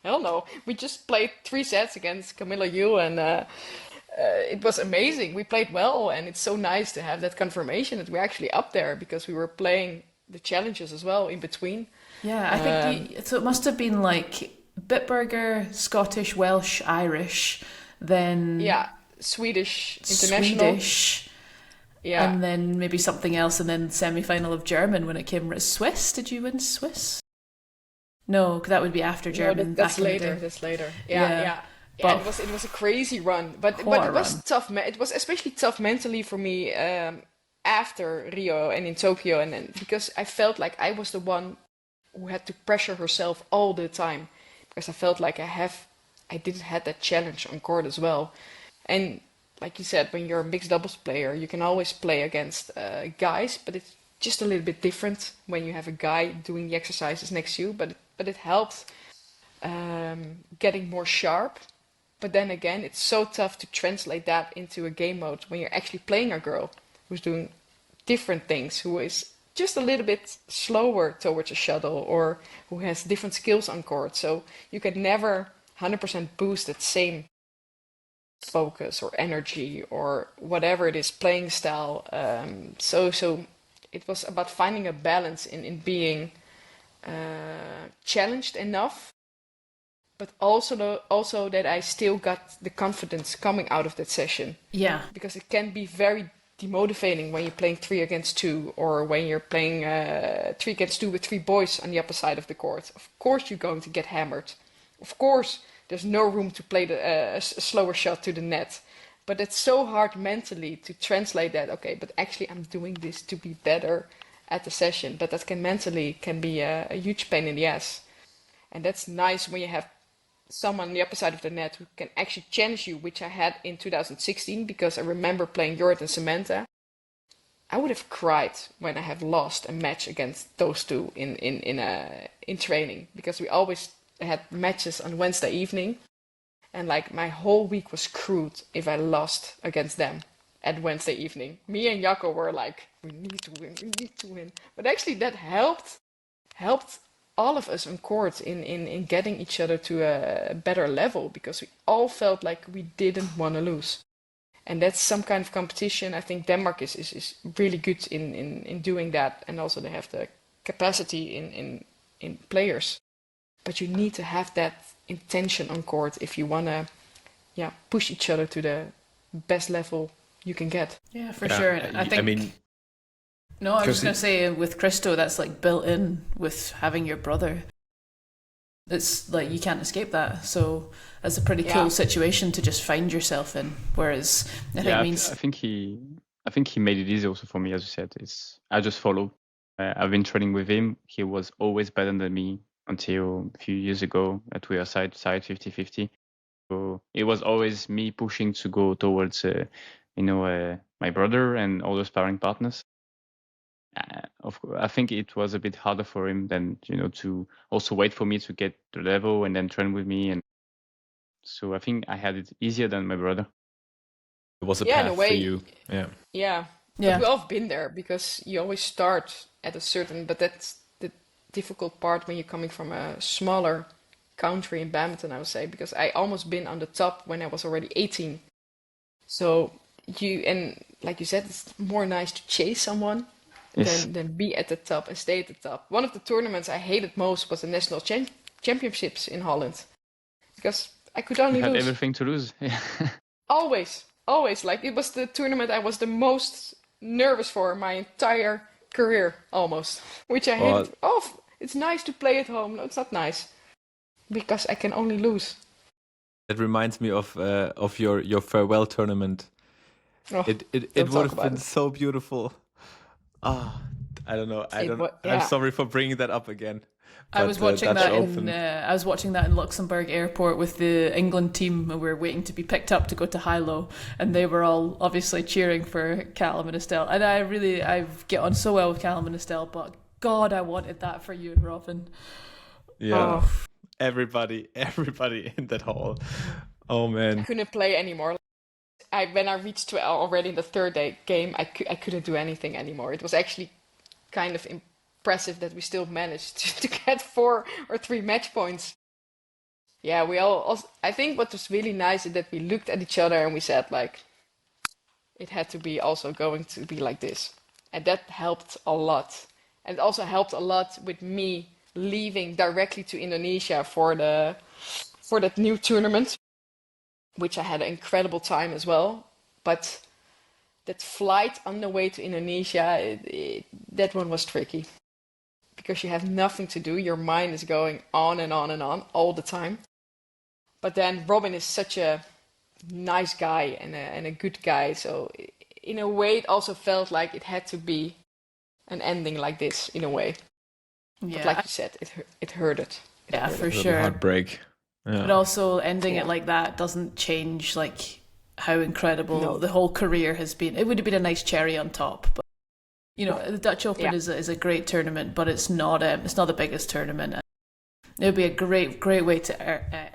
hell no. We just played 3 sets against Camilla Yu, and it was amazing. We played well, and it's so nice to have that confirmation that we're actually up there, because we were playing the challenges as well in between. Yeah, I think so. It must have been like Bitburger, Scottish, Welsh, Irish, then Swedish international. Swedish, and then maybe something else, and then semi-final of German when it came. Swiss? Did you win Swiss? No, because that would be after German. No, that's later. That's later. Yeah. It was a crazy run, but it was tough. It was especially tough mentally for me after Rio and in Tokyo, and then because I felt like I was the one who had to pressure herself all the time, because I felt like I didn't have that challenge on court as well. And like you said, when you're a mixed doubles player, you can always play against guys, but it's just a little bit different when you have a guy doing the exercises next to you. But it helps getting more sharp. But then again, it's so tough to translate that into a game mode when you're actually playing a girl who's doing different things, who is just a little bit slower towards a shuttle, or who has different skills on court. So you can never 100% boost that same focus or energy or whatever it is, playing style. So it was about finding a balance in being challenged enough, but also that I still got the confidence coming out of that session. Yeah. Because it can be very demotivating when you're playing 3 against 2 or when you're playing 3 against 2 with 3 boys on the upper side of the court. Of course you're going to get hammered. Of course there's no room to play a slower shot to the net. But it's so hard mentally to translate that, okay, but actually I'm doing this to be better at the session. But that can be a huge pain in the ass. And that's nice when you have someone on the upper side of the net who can actually challenge you, which I had in 2016, because I remember playing Jorrit and Samantha. I would have cried when I have lost a match against those two in training, because we always had matches on Wednesday evening, and like my whole week was screwed if I lost against them at Wednesday evening. Me and Jacco were like, we need to win. But actually that helped all of us on court in getting each other to a better level, because we all felt like we didn't want to lose. And that's some kind of competition. I think Denmark is really good in doing that, and also they have the capacity in players. But you need to have that intention on court if you want to push each other to the best level you can get. Yeah, for sure. I was just going to say, with Christo, that's like built in with having your brother. It's like you can't escape that. So that's a pretty cool situation to just find yourself in. Whereas I think he made it easy also for me, as you said. I just follow. I've been training with him. He was always better than me until a few years ago that we are side 50-50. So it was always me pushing to go towards my brother and all the sparring partners. I think it was a bit harder for him than to also wait for me to get the level and then train with me, and so I think I had it easier than my brother. It was a path in a way, for you. Yeah. But we all have been there, because you always start at a certain, but that's the difficult part when you're coming from a smaller country in badminton, I would say, because I almost been on the top when I was already 18. So like you said, it's more nice to chase someone than be at the top and stay at the top. One of the tournaments I hated most was the national championships in Holland, because I could only lose. Everything to lose. Always. Like, it was the tournament I was the most nervous for my entire career, almost. Which I hated. Oh, it's nice to play at home. No, it's not nice, because I can only lose. That reminds me of your farewell tournament. Oh, it would have been so beautiful. I don't know. I'm sorry for bringing that up again. I was watching that in Luxembourg airport with the England team, and we were waiting to be picked up to go to high-low, and they were all obviously cheering for Callum and Estelle. And I get on so well with Callum and Estelle, but God, I wanted that for you and Robin. Yeah, everybody in that hall. Oh man, I couldn't play anymore. When I reached already in the third game, I couldn't do anything anymore. It was actually kind of impressive that we still managed to get 4 or 3 match points. Yeah, I think what was really nice is that we looked at each other and we said, like, it had to be also going to be like this. And that helped a lot. And it also helped a lot with me leaving directly to Indonesia for that new tournament, which I had an incredible time as well. But that flight on the way to Indonesia, that one was tricky. Because you have nothing to do. Your mind is going on and on and on all the time. But then Robin is such a nice guy and a good guy. So in a way, it also felt like it had to be an ending like this, in a way. Yeah. But like you said, it hurted. For sure. Heartbreak. Yeah. But also ending it like that doesn't change like how incredible the whole career has been. It would have been a nice cherry on top, but the Dutch Open is a great tournament, but it's not the biggest tournament. It would be a great way to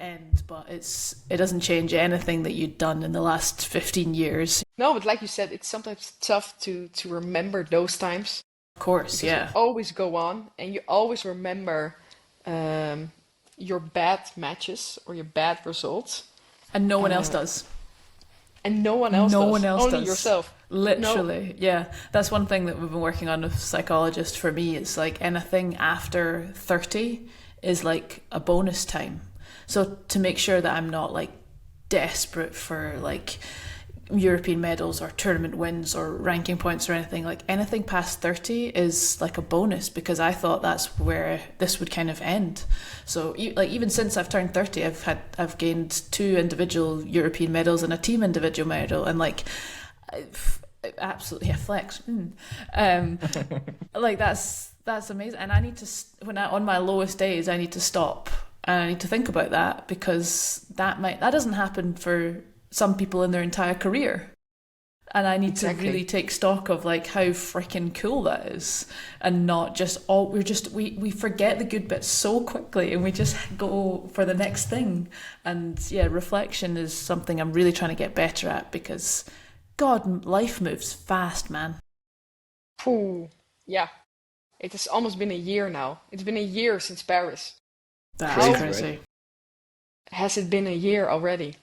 end, but it doesn't change anything that you've done in the last 15 years. No, but like you said, it's sometimes tough to remember those times. Of course, because you always go on, and you always remember your bad matches or your bad results. And no one else does. And no one else does. Only does. Yourself. Literally, yeah. That's one thing that we've been working on with a psychologist. For me, it's like anything after 30 is like a bonus time. So to make sure that I'm not like desperate for like European medals or tournament wins or ranking points or anything. Like anything past 30 is like a bonus, because I thought that's where this would kind of end. So like even since I've turned 30, I've gained 2 individual European medals and a team individual medal, and like absolutely a flex. Like that's amazing. And I need to, on my lowest days, I need to stop and I need to think about that, because that doesn't happen for some people in their entire career. And I need to really take stock of like how freaking cool that is, and not just we forget the good bits so quickly and we just go for the next thing. And yeah, reflection is something I'm really trying to get better at, because God, life moves fast, man. Ooh, yeah. It has almost been a year now. It's been a year since Paris. That's crazy. Right? Has it been a year already?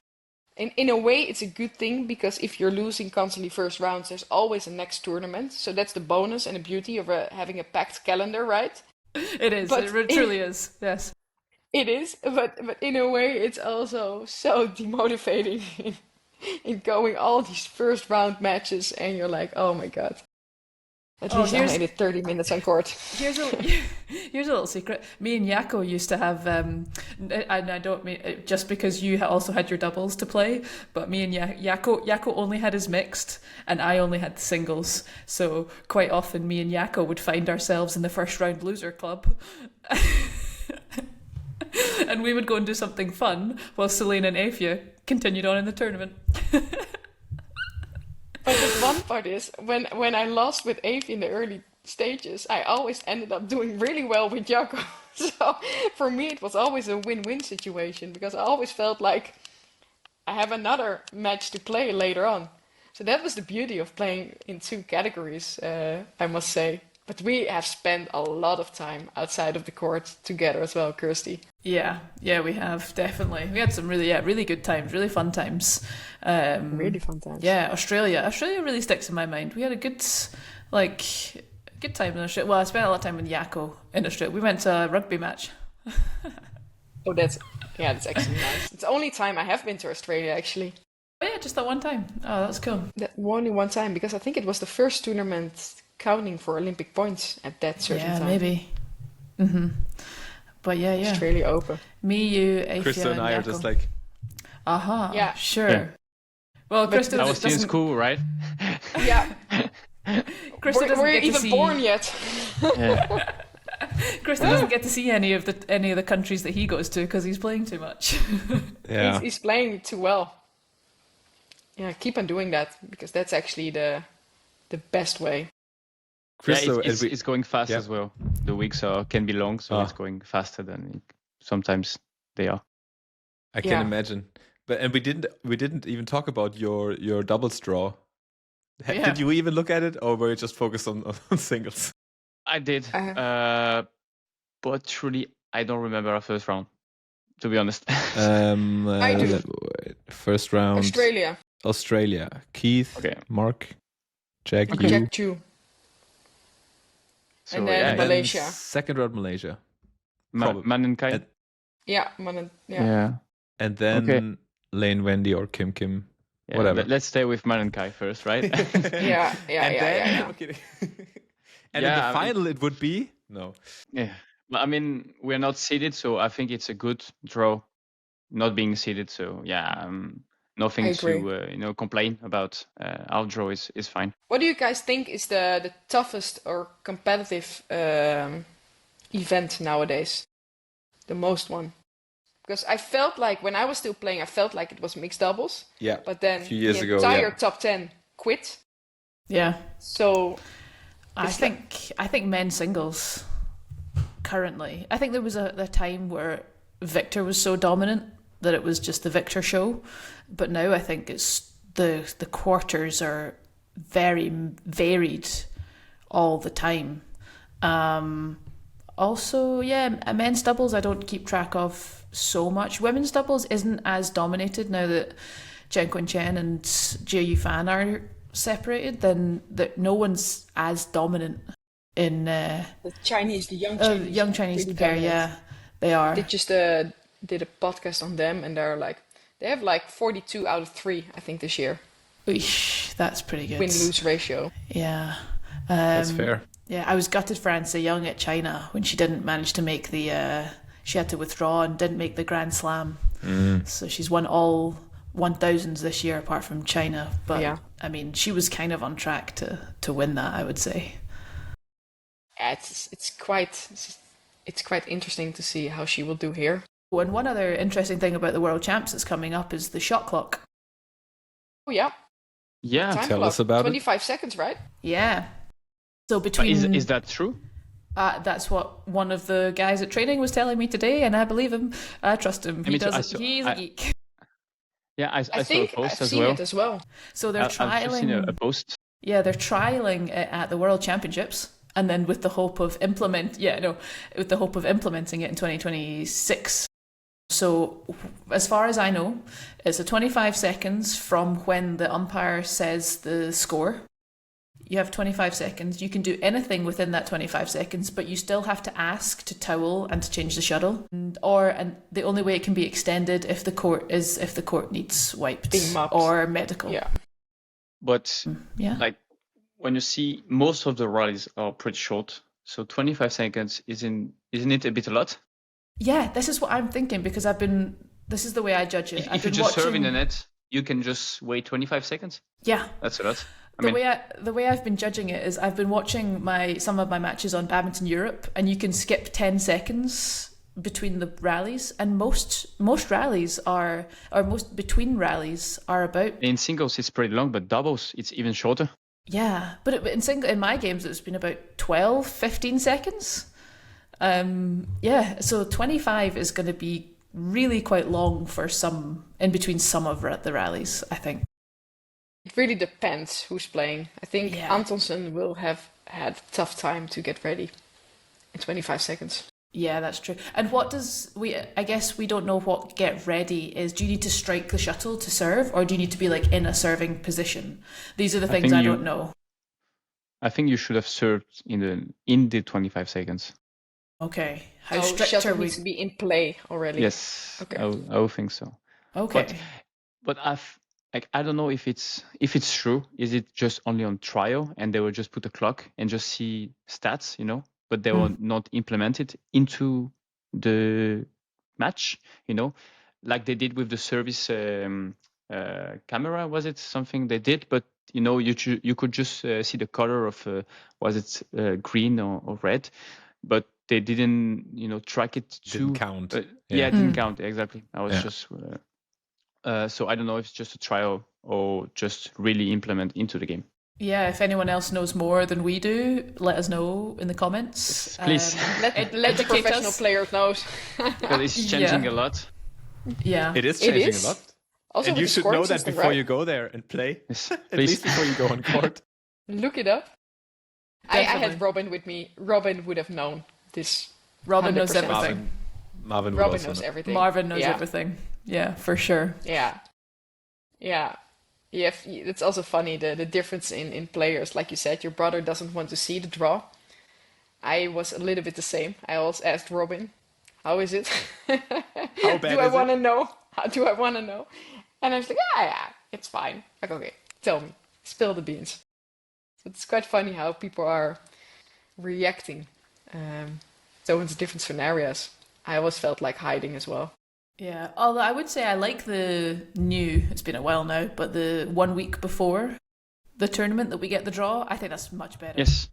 In a way, it's a good thing, because if you're losing constantly first rounds, there's always a next tournament. So that's the bonus and the beauty of having a packed calendar, right? It is. It truly is. Yes. It is, but in a way, it's also so demotivating in going all these first round matches, and you're like, oh my god. At least I made it 30 minutes on court. Here's a little secret. Me and Yako used to have, and I don't mean just because you also had your doubles to play, but me and Yako only had his mixed, and I only had the singles. So quite often, me and Yako would find ourselves in the first round loser club, and we would go and do something fun while Selena and Afia continued on in the tournament. But the fun part is, when I lost with Avi in the early stages, I always ended up doing really well with Jaco. So for me, it was always a win-win situation, because I always felt like I have another match to play later on. So that was the beauty of playing in 2 categories, I must say. But we have spent a lot of time outside of the court together as well, Kirsty. Yeah, we have, definitely. We had some really good times, really fun times. Really fun times. Yeah, Australia really sticks in my mind. We had a good time in Australia. Well, I spent a lot of time with Yako in Australia. We went to a rugby match. Oh, that's actually nice. It's the only time I have been to Australia, actually. Oh yeah, just that one time. Oh, that's cool. That only one time, because I think it was the first tournament counting for Olympic points at that certain time. Yeah, maybe. Mm-hmm. But yeah. Australia Open. Me, you, Afia, Christo and I Yako are just like, Yeah. Sure. Yeah. Well, Christo I was still in doesn't. school, right? Yeah. Christo doesn't Were you get to even see. born yet? Yeah. Christo doesn't get to see any of the countries that he goes to because he's playing too much. yeah. He's playing too well. Yeah, keep on doing that, because that's actually the best way. Christo, it's going fast Yeah. as well. The weeks can be long, so it's going faster than sometimes they are. I can imagine. But we didn't even talk about your doubles draw. Yeah. Did you even look at it, or were you just focused on singles? I did, but truly, I don't remember our first round, to be honest. I do. First round. Australia. Keith, Okay. Mark, Jack, Okay. you. Jack Chu. So, And then yeah, And then Malaysia. second round Malaysia. Man and Kai. And- Yeah, Yeah. And then Lane Wendy or Kim. Yeah, Whatever. Let's stay with Man and Kai first, right? Yeah. I'm kidding. And in Yeah, the final, it would be no. Yeah. But I mean, we're not seeded, so I think it's a good draw, not being seeded. So yeah, nothing I agree. to complain about. Our draw is fine. What do you guys think is the toughest or competitive event nowadays? The most one? Because I felt like when I was still playing, I felt like it was mixed doubles. Yeah. But then A few years the ago, entire yeah. top 10 quit. Yeah. So I It's think men's singles currently. I think there was a time where Victor was so dominant that it was just the Victor show, but now I think it's the quarters are very varied all the time. Also, men's doubles I don't keep track of so much. Women's doubles isn't as dominated now that Chen Kun Chen and Jia Yufan are separated, then that no one's as dominant in the young Chinese Chinese pair. Yeah, they are. They just did a podcast on them, and they have like 42 out of 3, I think, this year. Eesh, that's pretty good. Win-lose ratio. Yeah. That's fair. Yeah, I was gutted for Anse Young at China when she didn't manage to make the. She had to withdraw and didn't make the Grand Slam. So she's won all 1000s this year apart from China. But Yeah. I mean, she was kind of on track to win that, I would say. Yeah, it's quite interesting to see how she will do here. Oh, and one other interesting thing about the World Champs that's coming up is the shot clock. Oh yeah, Yeah. time Tell clock. us about it. 25 seconds, right? Yeah. So But between is that true? that's what one of the guys at training was telling me today, and I believe him. I trust him. Me too. He's a geek. Yeah, I saw a think post I've as seen well. it as well. So they're I've just seen trialing. a post. Yeah, they're trialing it at the World Championships, and then with the hope of implementing it in 2026. So, as far as I know, it's a 25 seconds from when the umpire says the score. You have 25 seconds. You can do anything within that 25 seconds, but you still have to ask to towel and to change the shuttle. And the only way it can be extended if the court needs wiped Being mopped. or medical. Yeah. But Yeah. like when you see most of the rallies are pretty short, so 25 seconds isn't it a bit a lot? Yeah, this is what I'm thinking because this is the way I judge it. If you just serve in the net, you can just wait 25 seconds. Yeah. That's a lot. The way I've been judging it is I've been watching some of my matches on Badminton Europe, and you can skip 10 seconds between the rallies, and most rallies most between rallies are about. In singles, it's pretty long, but doubles, it's even shorter. Yeah, but in my games, it's been about 12, 15 seconds. Yeah, so 25 is going to be really quite long for in between some of the rallies, I think. It really depends who's playing. I think Yeah. Antonsen will have had a tough time to get ready in 25 seconds. Yeah, that's true. And I guess we don't know what get ready is. Do you need to strike the shuttle to serve, or do you need to be like in a serving position? These are the things I don't know. I think you should have served in the 25 seconds. Okay. How So strict shuttle are we? needs to be in play already. Yes, Okay. I would think so. Okay. But I don't know if it's true. Is it just only on trial and they will just put a clock and just see stats, but they will not implement it into the match, like they did with the service camera. Was it something they did? But you could just see the color of was it green or red, but they didn't track it Didn't count. Yeah, it didn't count exactly. I was Yeah. just. So I don't know if it's just a trial or just really implement into the game. Yeah, if anyone else knows more than we do, let us know in the comments. Please. Let the educate professional us. player know. Because it's changing a lot. Yeah. It is It changing is. a lot. Also And with you the should scoring know that system, before right? you go there and play. Yes, At please. least before you go on court. Look it up. I Definitely. had Robin with me. Robin would have known this. Robin knows 100%. everything. Marvin would Robin also knows know. everything. Marvin knows Yeah. everything. Yeah, for sure. Yeah. Yeah. It's also funny the difference in players. Like you said, your brother doesn't want to see the draw. I was a little bit the same. I always asked Robin, "How is it? How bad Do I is want it? to know? How do I want to know?" And I was like, yeah, it's fine. Like, okay, tell me, spill the beans. So it's quite funny how people are reacting towards different scenarios. I always felt like hiding as well. Yeah, although I would say I like it's been a while now, but the 1 week before the tournament that we get the draw, I think that's much better. Yes.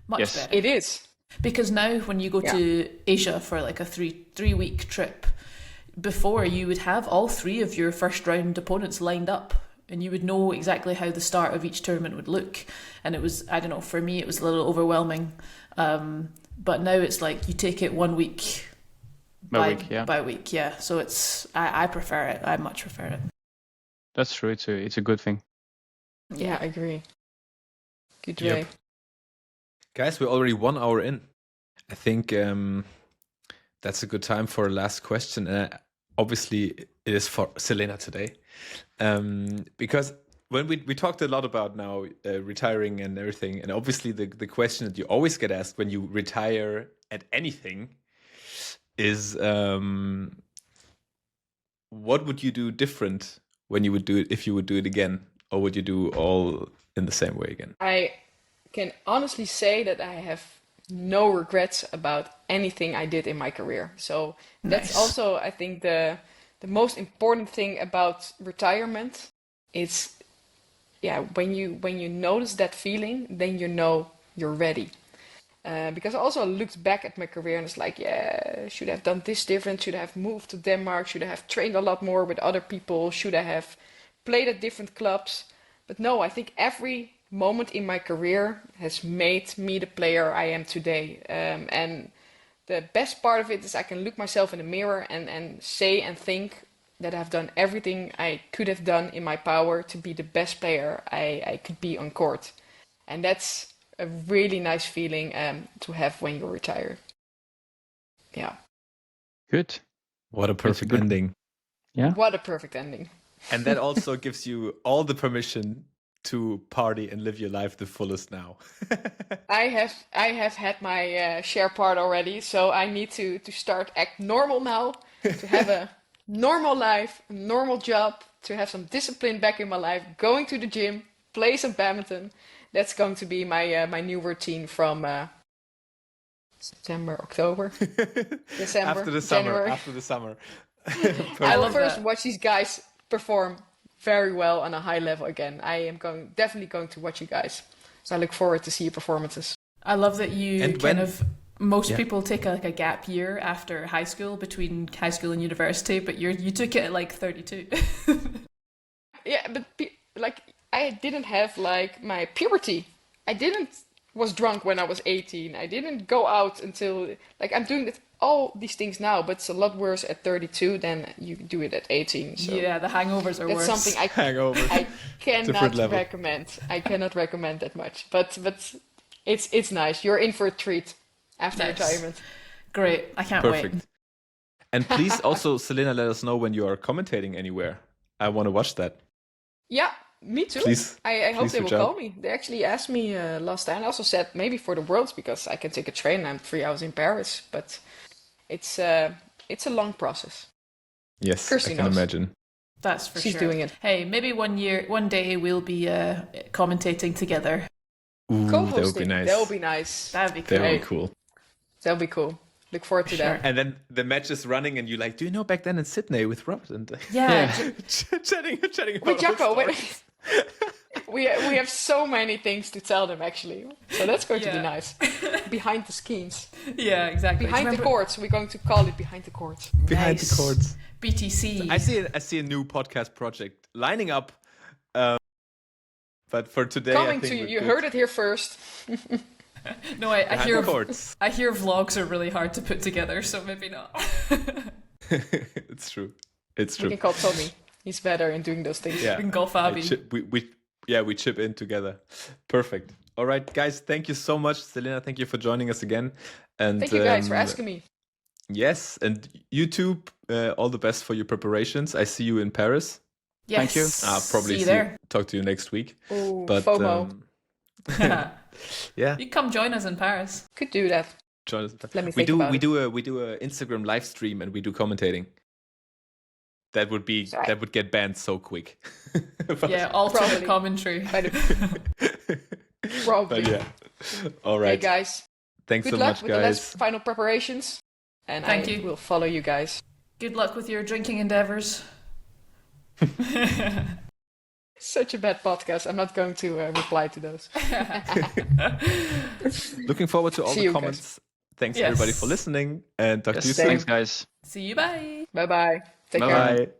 Much Yes. better. It is. Because now when you go to Asia for like a three week trip, before you would have all three of your first round opponents lined up, and you would know exactly how the start of each tournament would look. And it was, I don't know, for me it was a little overwhelming. But now it's like you take it 1 week by week, yeah. So I prefer it. I much prefer it. That's true. It's a good thing. Yeah, I agree. Good Yep. way. Guys, we're already 1 hour in. I think that's a good time for a last question. Obviously, it is for Selena today. Because when we talked a lot about now retiring and everything, and obviously the question that you always get asked when you retire at anything is what would you do different when you would do it if you would do it again? or would you do all in the same way again? I can honestly say that I have no regrets about anything I did in my career. So that's Nice. also, I think, the most important thing about retirement. It's when you notice that feeling, then you know you're ready. Because I also looked back at my career and it's like, yeah, should I have done this different? Should I have moved to Denmark? Should I have trained a lot more with other people? Should I have played at different clubs? But no, I think every moment in my career has made me the player I am today. And the best part of it is I can look myself in the mirror and say and think that I've done everything I could have done in my power to be the best player I could be on court. And that's a really nice feeling to have when you're retired. Yeah. Good. What a perfect good. ending. Yeah. What a perfect ending. And that also gives you all the permission to party and live your life the fullest now. I have had my share part already, so I need to start act normal now, to have a normal life, a normal job, to have some discipline back in my life, going to the gym, play some badminton. That's going to be my my new routine from September, October, December, After the summer. January. After the summer. I will love first that. watch these guys perform very well on a high level again. I am definitely going to watch you guys. So I look forward to see your performances. I love that you And kind when- of most Yeah. people take a gap year after high school, between high school and university, but you took it at like 32. Yeah, but like I didn't have like my puberty. I didn't was drunk when I was 18. I didn't go out until like I'm doing all these things now, but it's a lot worse at 32 than you do it at 18. So Yeah, the hangovers are that's worse. something I Hangover. I cannot Different level. recommend. I cannot recommend that much. But it's nice. You're in for a treat after Nice. retirement. Great. I can't Perfect. wait. And please also, Selena, let us know when you are commentating anywhere. I want to watch that. Yeah, me too. Please, I hope please they will reach out. call me. They actually asked me last time. I also said maybe for the Worlds because I can take a train. I'm 3 hours in Paris, but it's a long process. Yes, Kirsty I can knows. imagine. That's for She's sure. doing it. Hey, maybe one day we'll be commentating together. Ooh, that would be Co-hosting. nice. That would be nice. That'd be cool. That would be cool. That'll be cool. Look forward to Sure. that. And then the match is running, and you like, do you know back then in Sydney with Robert and Yeah. chatting about With all Jacko, stories. we have so many things to tell them actually. So that's going to be Yeah. nice. Behind the schemes. Yeah, exactly. Behind the Remember- courts. We're going to call it behind the courts. behind Nice. the courts. BTC. I see a new podcast project lining up. But for today, I Coming think to you. we're You good. heard it here first. No, I Behind hear the courts. I hear vlogs are really hard to put together, so maybe not. It's true. It's We true. can call Thommy. He's better in doing those things. Yeah. We can call Fabi. We chip in together. Perfect. All right, guys. Thank you so much, Selena. Thank you for joining us again. And Thank you guys for asking me. Yes, and you too. All the best for your preparations. I see you in Paris. Yes. Thank you. I'll probably See you there. talk to you next week. Ooh, But FOMO. yeah, You come join us in Paris. Could do that. join us. Let me we think do about we it. do a Instagram live stream and we do commentating. That would be Sorry. that would get banned so quick. But- Yeah, alternate Probably. commentary. By the- Probably. But yeah. All Okay, right. guys. Thanks Good so luck much, with the guys. last final preparations. And Thank I you. will follow you guys. Good luck with your drinking endeavors. Such a bad podcast. I'm not going to reply to those. Looking forward to all See the you guys. comments. Thanks Yes. everybody for listening and talk to you Yes, soon. thanks, guys. See you, bye. Bye bye. Take care. Bye-bye. Bye.